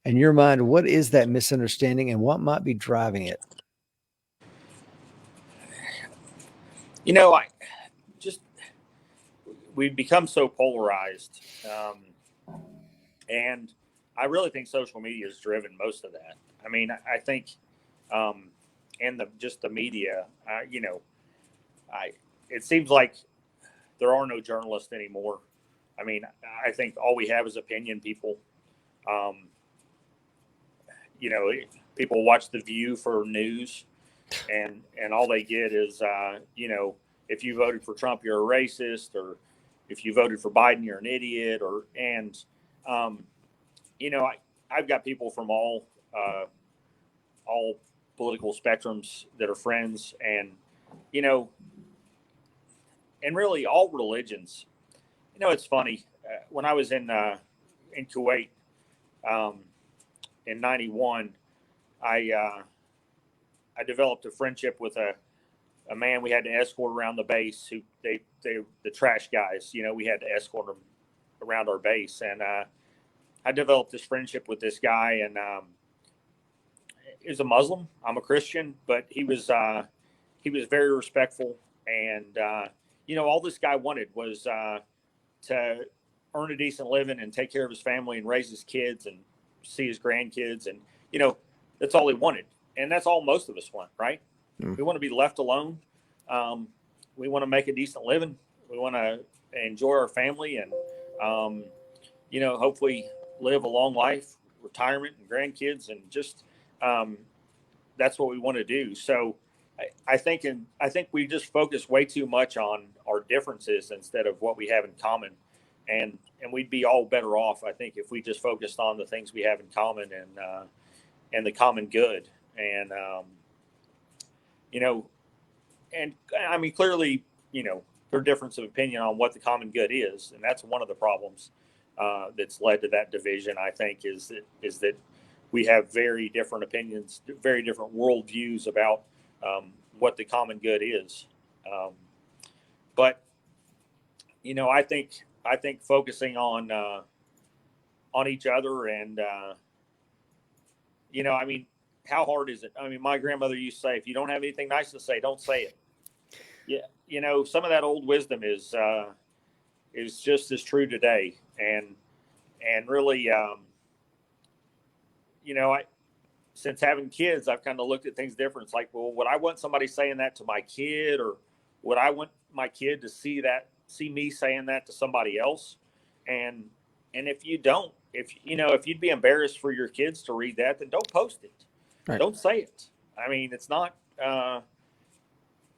In your mind, what is that misunderstanding and what might be driving it? I just we've become so polarized, and I really think social media has driven most of that. I mean, I think, and the media, it seems like there are no journalists anymore. I mean, I think all we have is opinion people. Um, People watch The View for news, and all they get is, if you voted for Trump, you're a racist, or if you voted for Biden, you're an idiot, um, I've got people from all political spectrums that are friends, you know, and really all religions. It's funny. When I was in Kuwait um, in '91, I developed a friendship with a man we had to escort around the base. Who they the trash guys. We had to escort them around our base, and I developed this friendship with this guy, and he was a Muslim. I'm a Christian, but he was very respectful, and all this guy wanted was to earn a decent living and take care of his family and raise his kids and see his grandkids, and that's all he wanted, and that's all most of us want, right? We want to be left alone. We want to make a decent living. We want to enjoy our family, and hopefully live a long life, retirement, and grandkids, and just that's what we want to do. So I think we just focus way too much on our differences instead of what we have in common, and we'd be all better off, I think, if we just focused on the things we have in common, and the common good. And and I mean, clearly, their difference of opinion on what the common good is, and that's one of the problems that's led to that division. I think is that we have very different opinions, very different worldviews about what the common good is. But I think focusing on each other and I mean, how hard is it? I mean, my grandmother used to say, if you don't have anything nice to say, don't say it. Yeah, some of that old wisdom is just as true today, and really, I since having kids, I've kind of looked at things different. It's like, well, would I want somebody saying that to my kid, or would I want my kid to see me saying that to somebody else? And if you don't, if you'd be embarrassed for your kids to read that, then don't post it. Right. Don't say it. I mean, it's not,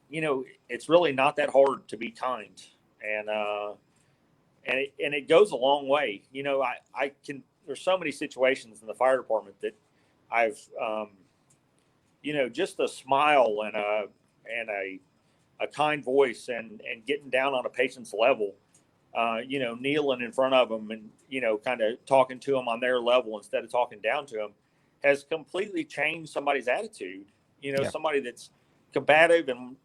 it's really not that hard to be kind, and it goes a long way. I can. There's so many situations in the fire department that I've, just a smile and a kind voice and getting down on a patient's level, kneeling in front of them and, kind of talking to them on their level instead of talking down to them, has completely changed somebody's attitude. Yeah. Somebody that's combative and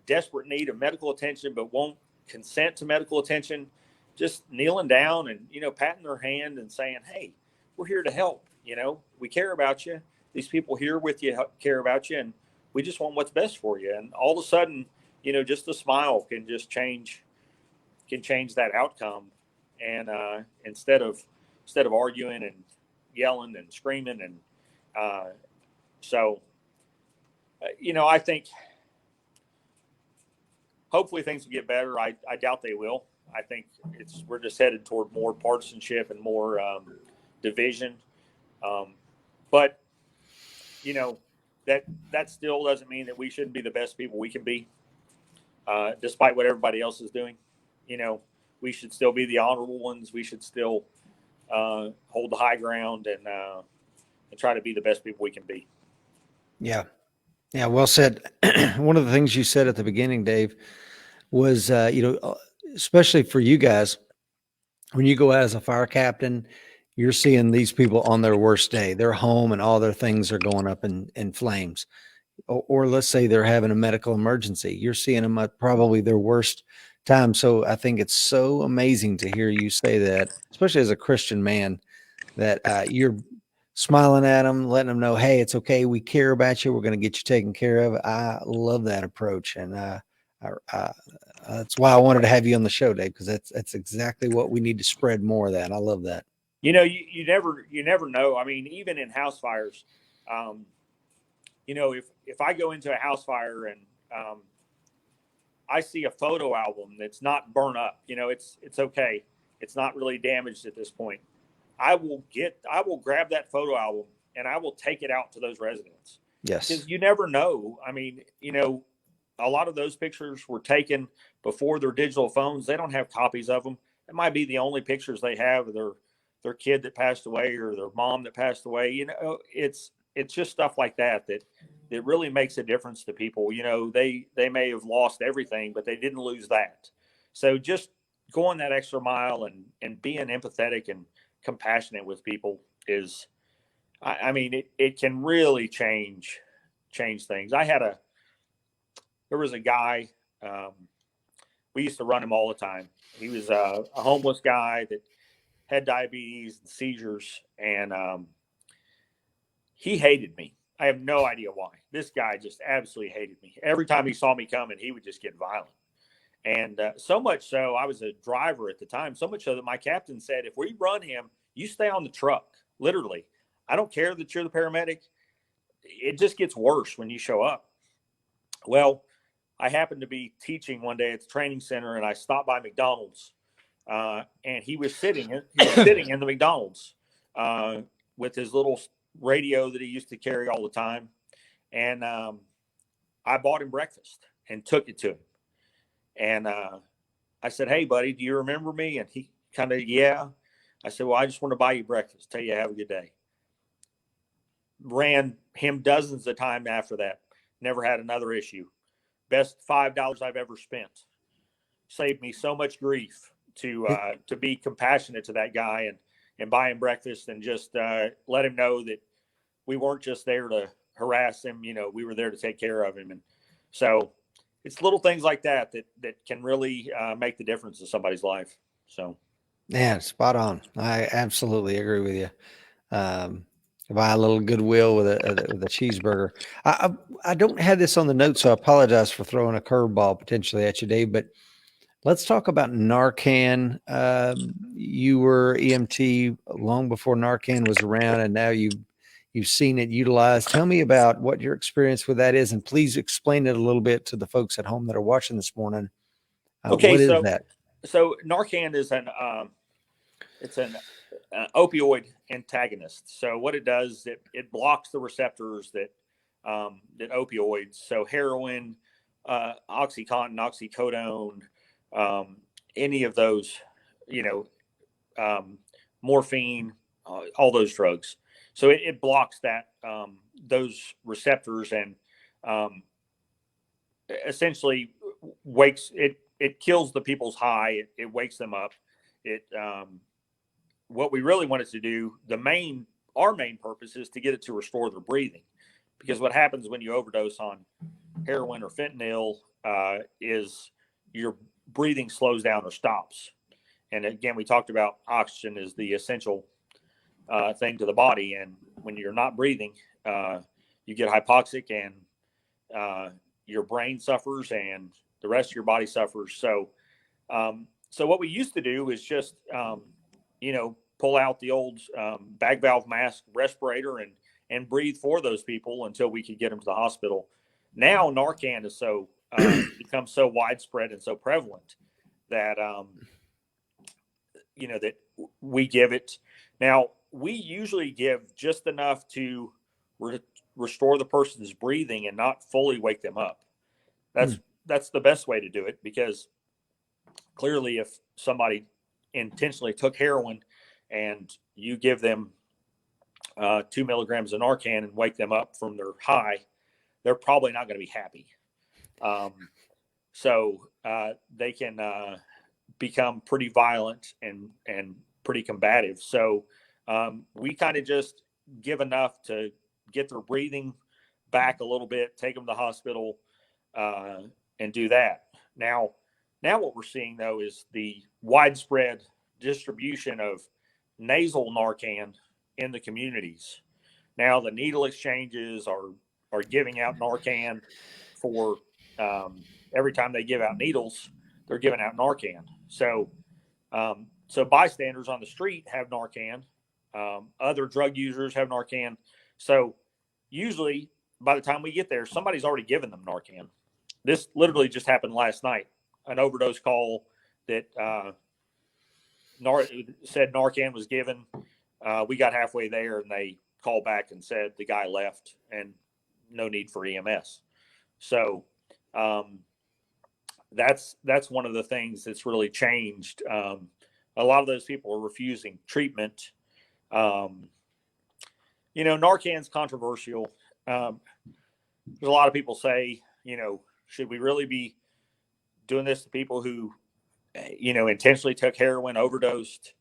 desperate need of medical attention, but won't consent to medical attention, just kneeling down and, patting their hand and saying, hey, we're here to help. We care about you. These people here with you care about you, and we just want what's best for you. And all of a sudden, just a smile can just change that outcome. And instead of arguing and yelling and screaming, and I think hopefully things will get better. I doubt they will. I think we're just headed toward more partisanship and more division. But that still doesn't mean that we shouldn't be the best people we can be, despite what everybody else is doing. We should still be the honorable ones. We should still hold the high ground and try to be the best people we can be. Yeah. Yeah. Well said. One of the things you said at the beginning, Dave, was, especially for you guys, when you go out as a fire captain, you're seeing these people on their worst day. They're home and all their things are going up in flames. Or let's say they're having a medical emergency. You're seeing them at probably their worst time. So I think it's so amazing to hear you say that, especially as a Christian man, that you're smiling at them, letting them know, hey, it's okay. We care about you. We're going to get you taken care of. I love that approach. And that's why I wanted to have you on the show, Dave, because that's exactly what we need to spread more of that. I love that. You never know. I mean, even in house fires, if I go into a house fire and I see a photo album that's not burnt up, it's okay. It's not really damaged at this point. I will grab that photo album and I will take it out to those residents. Yes. Because you never know. I mean, a lot of those pictures were taken before their digital phones. They don't have copies of them. It might be the only pictures they have of their kid that passed away or their mom that passed away. It's just stuff like that really makes a difference to people. They may have lost everything, but they didn't lose that. So just going that extra mile and being empathetic and compassionate with people is, I mean, it can really change things. There was a guy, we used to run him all the time. He was a homeless guy that had diabetes and seizures, and he hated me. I have no idea why. This guy just absolutely hated me. Every time he saw me coming, he would just get violent. And so much so, I was a driver at the time, so much so that my captain said, if we run him, you stay on the truck, literally. I don't care that you're the paramedic. It just gets worse when you show up. Well, I happened to be teaching one day at the training center, and I stopped by McDonald's, and he was sitting in the McDonald's with his little radio that he used to carry all the time. And I bought him breakfast and took it to him. And I said, hey, buddy, do you remember me? And he kind of, yeah. I said, well, I just want to buy you breakfast. Tell you have a good day. Ran him dozens of times after that. Never had another issue. Best $5 I've ever spent. saved me so much grief to be compassionate to that guy and buy him breakfast and just let him know that we weren't just there to harass him. We were there to take care of him. And so it's little things like that can really make the difference in somebody's life. So. Yeah, spot on. I absolutely agree with you. Buy a little goodwill with a cheeseburger. I don't have this on the notes, so I apologize for throwing a curveball potentially at you, Dave. But let's talk about Narcan. You were EMT long before Narcan was around, and now you've seen it utilized. Tell me about what your experience with that is, and please explain it a little bit to the folks at home that are watching this morning. Okay, What is that? So Narcan is it's an opioid antagonist. So what it does, it blocks the receptors that opioids, so heroin, OxyContin, oxycodone, any of those, morphine, all those drugs. So it blocks those receptors and essentially it kills the people's high. It wakes them up. What we really want it to do, our main purpose is to get it to restore their breathing, because what happens when you overdose on heroin or fentanyl is your breathing slows down or stops. And again, we talked about oxygen is the essential thing to the body, and when you're not breathing, you get hypoxic, and your brain suffers, and the rest of your body suffers. So what we used to do is just pull out the old bag valve mask respirator and breathe for those people until we could get them to the hospital. Now Narcan is become so widespread and so prevalent that that we give it. Now we usually give just enough to restore the person's breathing and not fully wake them up. That's the best way to do it, because clearly if somebody intentionally took heroin and you give them 2 milligrams of Narcan and wake them up from their high, they're probably not going to be happy. So they can become pretty violent and pretty combative. So we kind of just give enough to get their breathing back a little bit, take them to the hospital, and do that. Now what we're seeing, though, is the widespread distribution of nasal Narcan in the communities. Now the needle exchanges are giving out Narcan for every time they give out needles, they're giving out Narcan. So bystanders on the street have Narcan. Other drug users have Narcan. So usually by the time we get there, somebody's already given them Narcan. This literally just happened last night. An overdose call that said Narcan was given. We got halfway there and they called back and said the guy left and no need for EMS. So that's one of the things that's really changed. A lot of those people are refusing treatment. Narcan's controversial. There's a lot of people say, should we really be doing this to people who, intentionally took heroin, overdosed?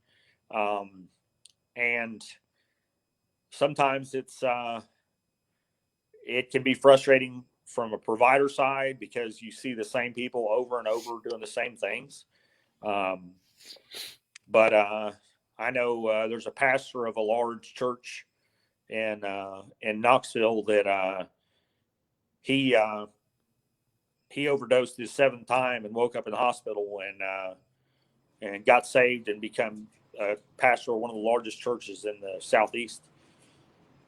And sometimes it can be frustrating from a provider side, because you see the same people over and over doing the same things. But I know there's a pastor of a large church in Knoxville that he overdosed his 7th time and woke up in the hospital and got saved and become a pastor of one of the largest churches in the Southeast.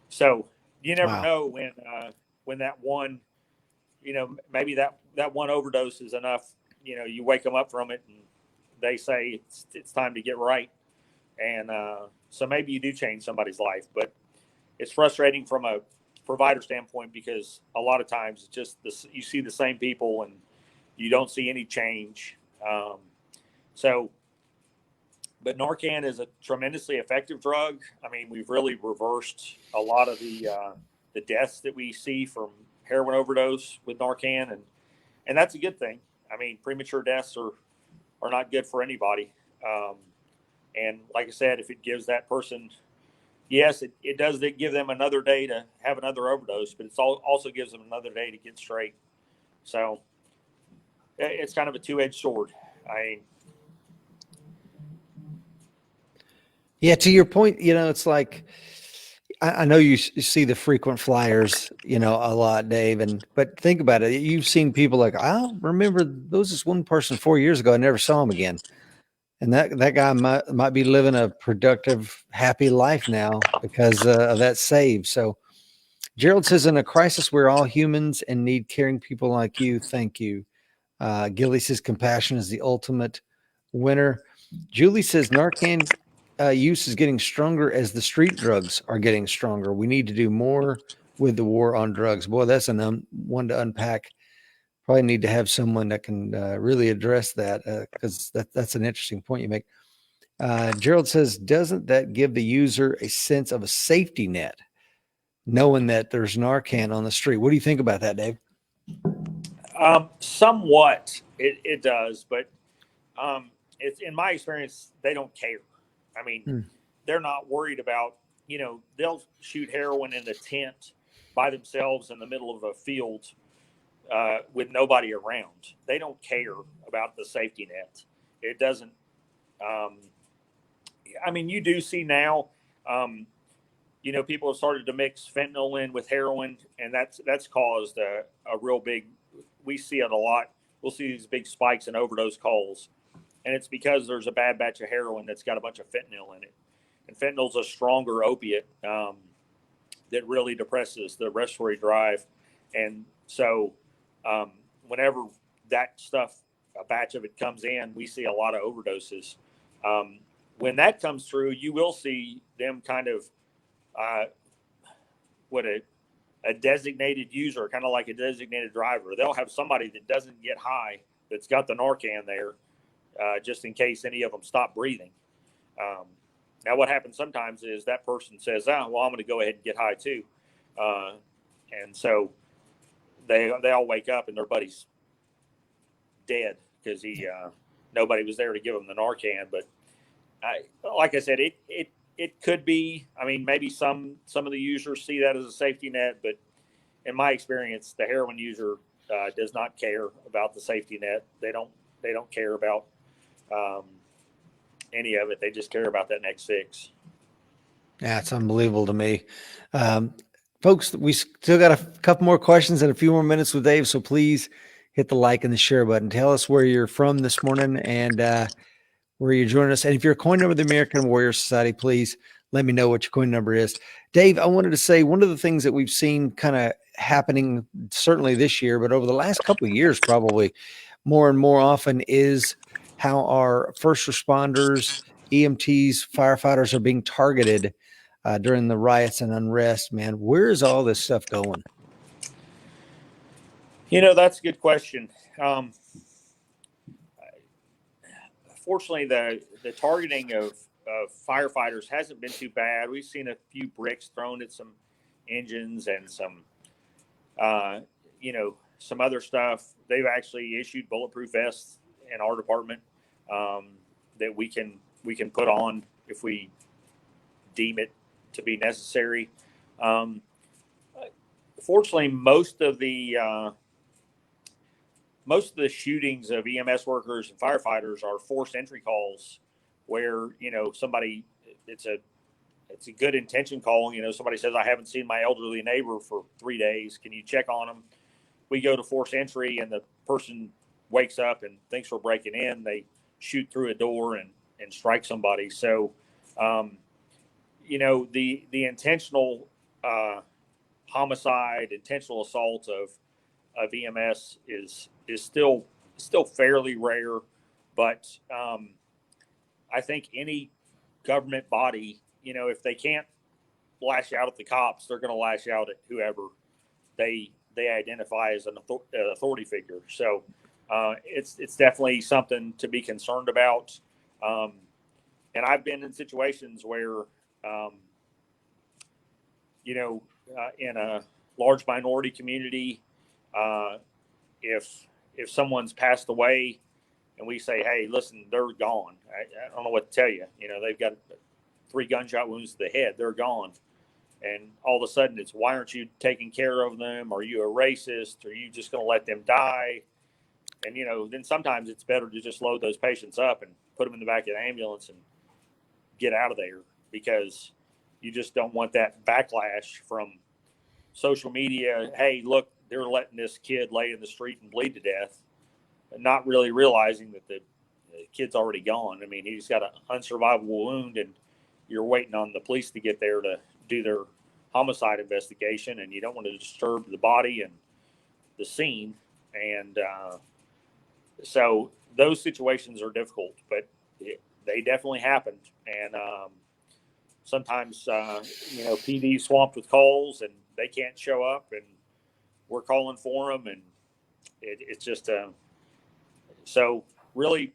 So you never know when that one, maybe that one overdose is enough. You wake them up from it and they say it's time to get right. And so maybe you do change somebody's life, but it's frustrating from a provider standpoint, because a lot of times it's just you see the same people and you don't see any change. But Narcan is a tremendously effective drug. I mean, we've really reversed a lot of the deaths that we see from heroin overdose with Narcan, and that's a good thing. I mean, premature deaths are are not good for anybody. And like I said, if it gives that person, yes, it does give them another day to have another overdose, but it also gives them another day to get straight. So it's kind of a two-edged sword. Yeah, to your point, it's like I know you see the frequent flyers, a lot, Dave, but think about it. You've seen people like, I remember there was this one person 4 years ago. I never saw him again. And that guy might be living a productive, happy life now because of that save. So Gerald says, in a crisis, we're all humans and need caring people like you. Thank you. Gilly says, compassion is the ultimate winner. Julie says, Narcan use is getting stronger as the street drugs are getting stronger. We need to do more with the war on drugs. Boy, that's one to unpack. Probably need to have someone that can really address that because that's an interesting point you make. Gerald says, doesn't that give the user a sense of a safety net, knowing that there's Narcan on the street? What do you think about that, Dave? Somewhat it does, but it's, in my experience, they don't care. I mean, they're not worried about, they'll shoot heroin in a tent by themselves in the middle of a field with nobody around. They don't care about the safety net. It doesn't. I mean, you do see now, people have started to mix fentanyl in with heroin, and that's caused a real big. We see it a lot. We'll see these big spikes in overdose calls, and it's because there's a bad batch of heroin that's got a bunch of fentanyl in it. And fentanyl's a stronger opiate that really depresses the respiratory drive, and so whenever that stuff, a batch of it comes in, we see a lot of overdoses. When that comes through, you will see them kind of what a designated user, kind of like a designated driver. They'll have somebody that doesn't get high that's got the Narcan there, just in case any of them stop breathing. Now, what happens sometimes is that person says, "Oh, well, I'm going to go ahead and get high too," and so they all wake up and their buddy's dead because nobody was there to give them the Narcan. But like I said, it could be. I mean, maybe some of the users see that as a safety net, but in my experience, the heroin user does not care about the safety net. They don't care about any of it. They just care about that next fix. Yeah, it's unbelievable to me. Folks, we still got a couple more questions and a few more minutes with Dave, so please hit the like and the share button. Tell us where you're from this morning and where you're joining us. And if you're a coin number of the American Warrior Society, please let me know what your coin number is. Dave, I wanted to say one of the things that we've seen kind of happening certainly this year, but over the last couple of years, probably more and more often, is how our first responders, EMTs, firefighters are being targeted during the riots and unrest. Man, where is all this stuff going? That's a good question. Fortunately, the targeting of firefighters hasn't been too bad. We've seen a few bricks thrown at some engines and some other stuff. They've actually issued bulletproof vests in our department that we can put on if we deem it to be necessary. Fortunately, most of the shootings of EMS workers and firefighters are forced entry calls where, somebody, it's a good intention call. Somebody says, I haven't seen my elderly neighbor for 3 days. Can you check on them? We go to forced entry and the person wakes up and thinks we're breaking in. They shoot through a door and strike somebody. So, the intentional homicide, intentional assault of EMS is still fairly rare, but I think any government body, if they can't lash out at the cops, they're going to lash out at whoever they identify as an authority figure. So it's definitely something to be concerned about. And I've been in situations where, in a large minority community, if someone's passed away and we say, hey, listen, they're gone. I don't know what to tell you. They've got 3 gunshot wounds to the head. They're gone. And all of a sudden it's, why aren't you taking care of them? Are you a racist? Are you just going to let them die? And, then sometimes it's better to just load those patients up and put them in the back of the ambulance and get out of there, because you just don't want that backlash from social media. Hey, look, they're letting this kid lay in the street and bleed to death, and not really realizing that the kid's already gone. I mean, he's got an unsurvivable wound, and you're waiting on the police to get there to do their homicide investigation, and you don't want to disturb the body and the scene. And so those situations are difficult, but they definitely happened. And sometimes, PD swamped with calls and they can't show up, and we're calling for them. And it's just, so really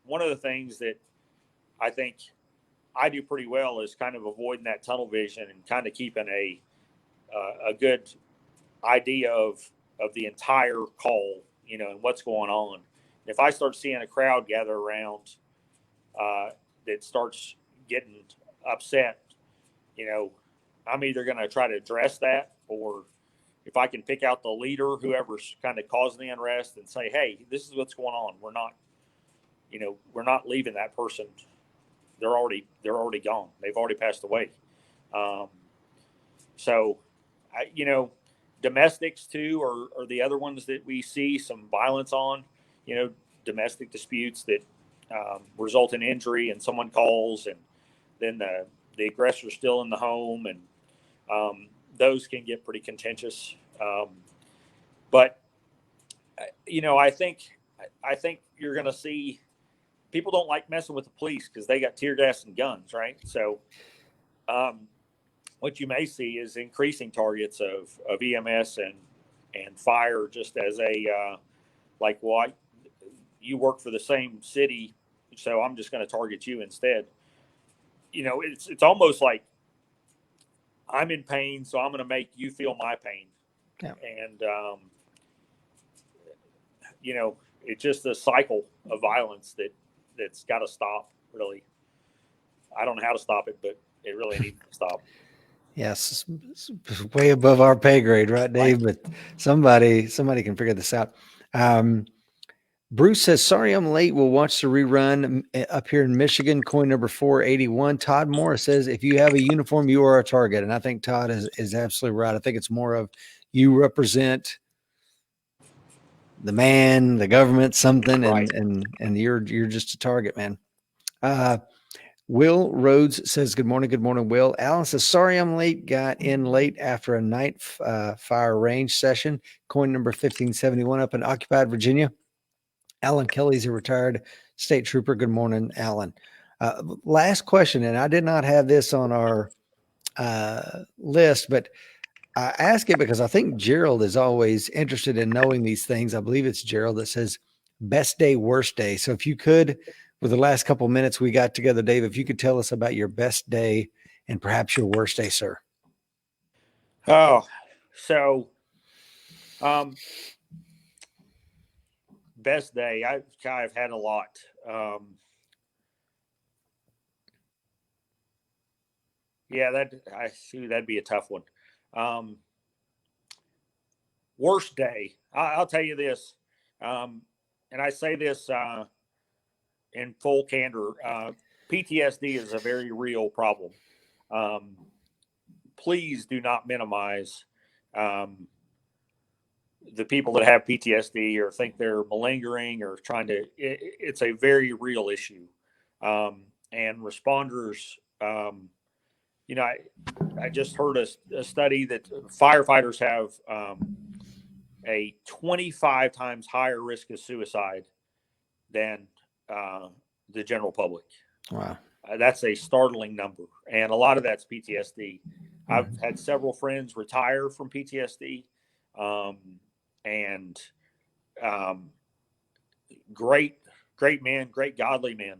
one of the things that I think I do pretty well is kind of avoiding that tunnel vision and kind of keeping a good idea of the entire call, and what's going on. If I start seeing a crowd gather around that starts getting upset, I'm either going to try to address that, or if I can pick out the leader, whoever's kind of causing the unrest, and say, hey, this is what's going on. We're not leaving that person. They're already gone. They've already passed away. So, domestics too are the other ones that we see some violence on. Domestic disputes that result in injury, and someone calls, and then the aggressor's still in the home, and those can get pretty contentious. But I think you're going to see people don't like messing with the police because they got tear gas and guns, right? So what you may see is increasing targets of EMS and fire, just as a you work for the same city, so I'm just going to target you instead. It's almost like I'm in pain, so I'm going to make you feel my pain. Yeah. And it's just a cycle of violence that's got to stop. Really, I don't know how to stop it, but it really needs to stop. Yes, it's way above our pay grade, right, Dave? But somebody can figure this out. Bruce says, sorry I'm late. We'll watch the rerun up here in Michigan. Coin number 481. Todd Morris says, if you have a uniform, you are a target. And I think Todd is absolutely right. I think it's more of you represent the man, the government, something, Right. and you're just a target, man. Will Rhodes says, good morning. Good morning, Will. Alan says, sorry I'm late. Got in late after a night fire range session. Coin number 1571 up in occupied Virginia. Alan Kelly's a retired state trooper. Good morning, Alan. Last question, and I did not have this on our list, but I ask it because I think Gerald is always interested in knowing these things. I believe it's Gerald that says best day, worst day. So if you could, with the last couple of minutes we got together, Dave, if you could tell us about your best day and perhaps your worst day, sir. Oh, so best day. I've had a lot. Yeah, that'd be a tough one. Worst day. I'll tell you this, and I say this in full candor. PTSD is a very real problem. Please do not minimize the people that have PTSD or think they're malingering or trying to. It's a very real issue, and responders. I just heard a study that firefighters have a 25 times higher risk of suicide than the general public. Wow. That's a startling number. And a lot of that's PTSD. I've had several friends retire from PTSD, and great men, great godly men,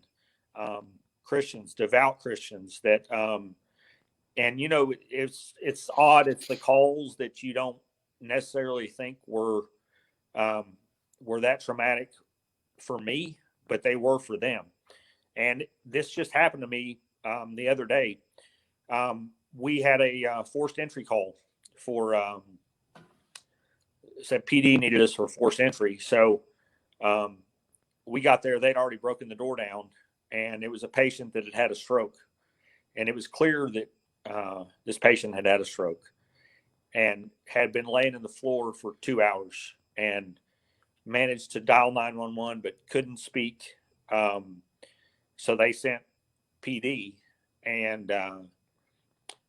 Christians, devout Christians that, and it's odd. It's the calls that you don't necessarily think were that traumatic for me, but they were for them. And this just happened to me the other day. We had a forced entry call for said PD needed us for forced entry. So we got there, they'd already broken the door down, and it was a patient that had had a stroke. And it was clear that this patient had had a stroke and had been laying on the floor for 2 hours and managed to dial 911, but couldn't speak. So they sent PD. And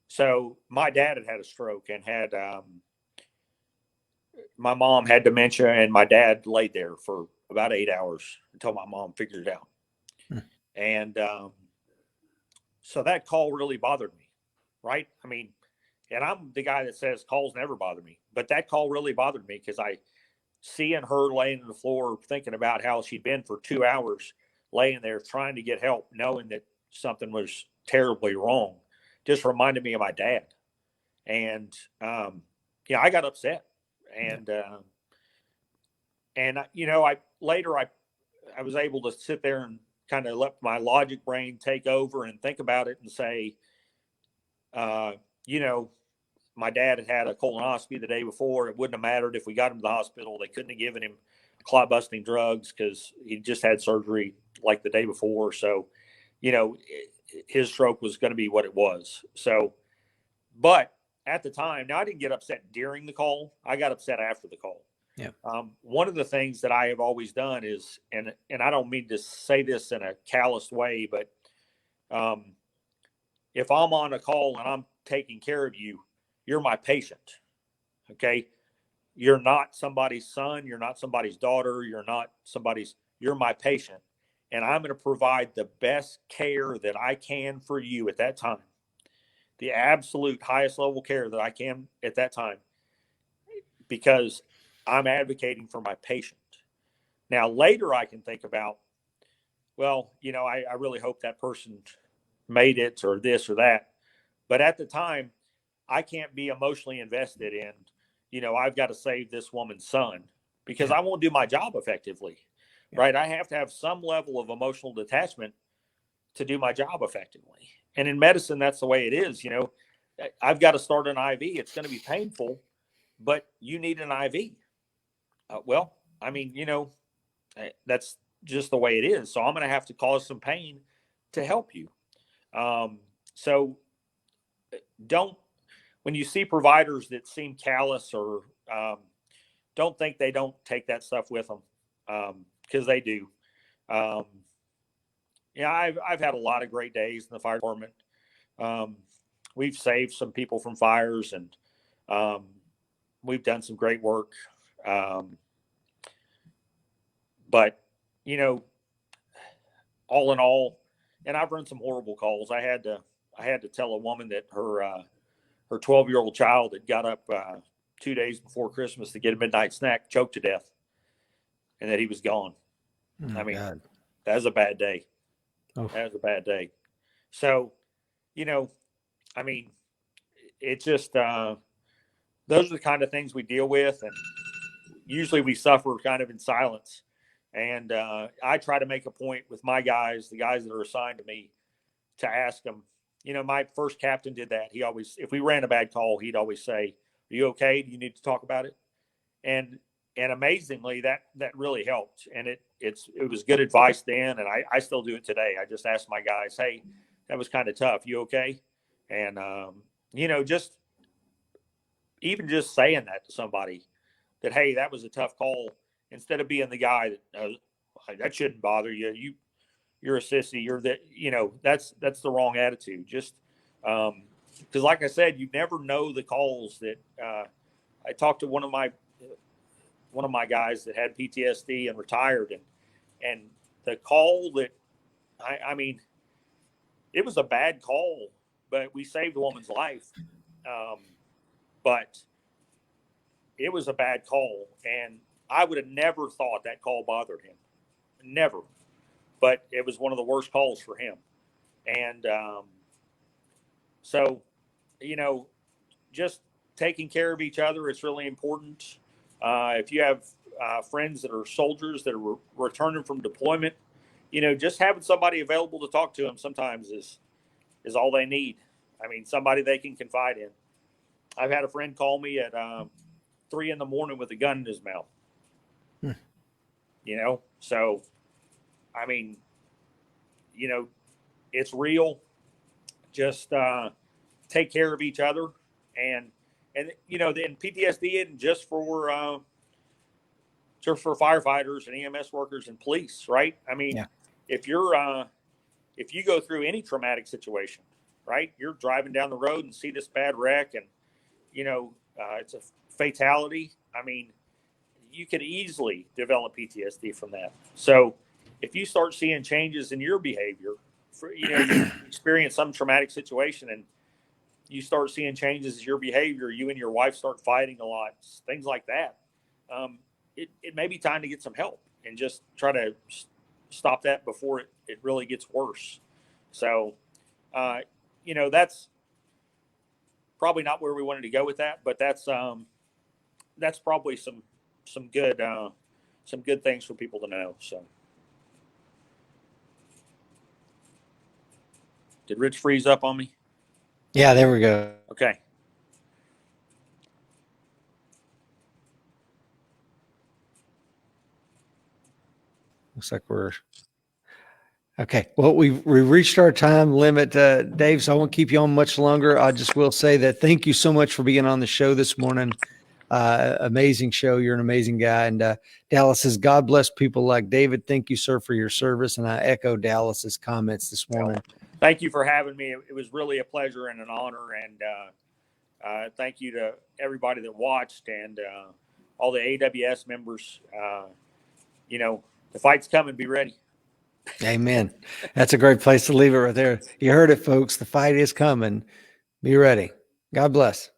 so my dad had had a stroke and had my mom had dementia, and my dad laid there for about 8 hours until my mom figured it out. And so that call really bothered me, right? I mean, and I'm the guy that says calls never bother me, but that call really bothered me because I seeing her laying on the floor, thinking about how she'd been for 2 hours laying there trying to get help, knowing that something was terribly wrong, just reminded me of my dad. And I got upset. And I was able to sit there and kind of let my logic brain take over and think about it and say, my dad had had a colonoscopy the day before. It wouldn't have mattered if we got him to the hospital. They couldn't have given him clot busting drugs because he just had surgery like the day before. So, his stroke was going to be what it was. So, but at the time, now I didn't get upset during the call. I got upset after the call. Yeah. One of the things that I have always done is, and I don't mean to say this in a callous way, but if I'm on a call and I'm taking care of you, you're my patient. Okay. You're not somebody's son. You're not somebody's daughter. You're my patient. And I'm going to provide the best care that I can for you at that time. The absolute highest level care that I can at that time, because I'm advocating for my patient. Now, later I can think about, well, I really hope that person made it or this or that. But at the time, I can't be emotionally invested in, I've got to save this woman's son because I won't do my job effectively, right? I have to have some level of emotional detachment to do my job effectively. And in medicine, that's the way it is. I've got to start an IV. It's going to be painful, but you need an IV. That's just the way it is. So I'm going to have to cause some pain to help you. So when you see providers that seem callous or don't think they don't take that stuff with them, because they do. I've had a lot of great days in the fire department. We've saved some people from fires, and we've done some great work. But all in all, and I've run some horrible calls. I had to tell a woman that her 12-year-old child that got up 2 days before Christmas to get a midnight snack choked to death, and that he was gone. Oh, I mean, God. that was a bad day. Oh. That was a bad day. So, it's just those are the kind of things we deal with, and usually we suffer kind of in silence. And I try to make a point with my guys, the guys that are assigned to me, to ask them. My first captain did that. He always, if we ran a bad call, he'd always say, "Are you okay? Do you need to talk about it?" And amazingly, that really helped. And it was good advice then, and I still do it today. I just ask my guys, "Hey, that was kind of tough. You okay?" And just even just saying that to somebody, that, hey, that was a tough call, instead of being the guy that that shouldn't bother you. You're a sissy. You're that. That's the wrong attitude. Just because, like I said, you never know the calls that. I talked to one of my guys that had PTSD and retired, and the call that I mean, it was a bad call, but we saved a woman's life. But it was a bad call, and I would have never thought that call bothered him. Never. But it was one of the worst calls for him. And so, just taking care of each other is really important. If you have friends that are soldiers that are returning from deployment. Just having somebody available to talk to them sometimes is all they need. I mean, somebody they can confide in. I've had a friend call me at 3 a.m. with a gun in his mouth. So I mean, it's real. Just take care of each other, and then PTSD isn't just for firefighters and EMS workers and police, right? I mean, Yeah. if you go through any traumatic situation, right? You're driving down the road and see this bad wreck, and it's a fatality. I mean, you could easily develop PTSD from that. So if you start seeing changes in your behavior, you experience some traumatic situation and you start seeing changes in your behavior, you and your wife start fighting a lot, things like that. It may be time to get some help and just try to stop that before it really gets worse. So, that's probably not where we wanted to go with that, but that's probably some good things for people to know. So, did Rich freeze up on me? Yeah, there we go. Okay. Looks like we're okay. Well, we reached our time limit, Dave, so I won't keep you on much longer. I just will say that thank you so much for being on the show this morning. Amazing show. You're an amazing guy. And Dallas says, God bless people like David. Thank you, sir, for your service. And I echo Dallas's comments this morning. Thank you for having me. It was really a pleasure and an honor. And thank you to everybody that watched and all the AWS members. The fight's coming. Be ready. Amen. That's a great place to leave it right there. You heard it, folks. The fight is coming. Be ready. God bless.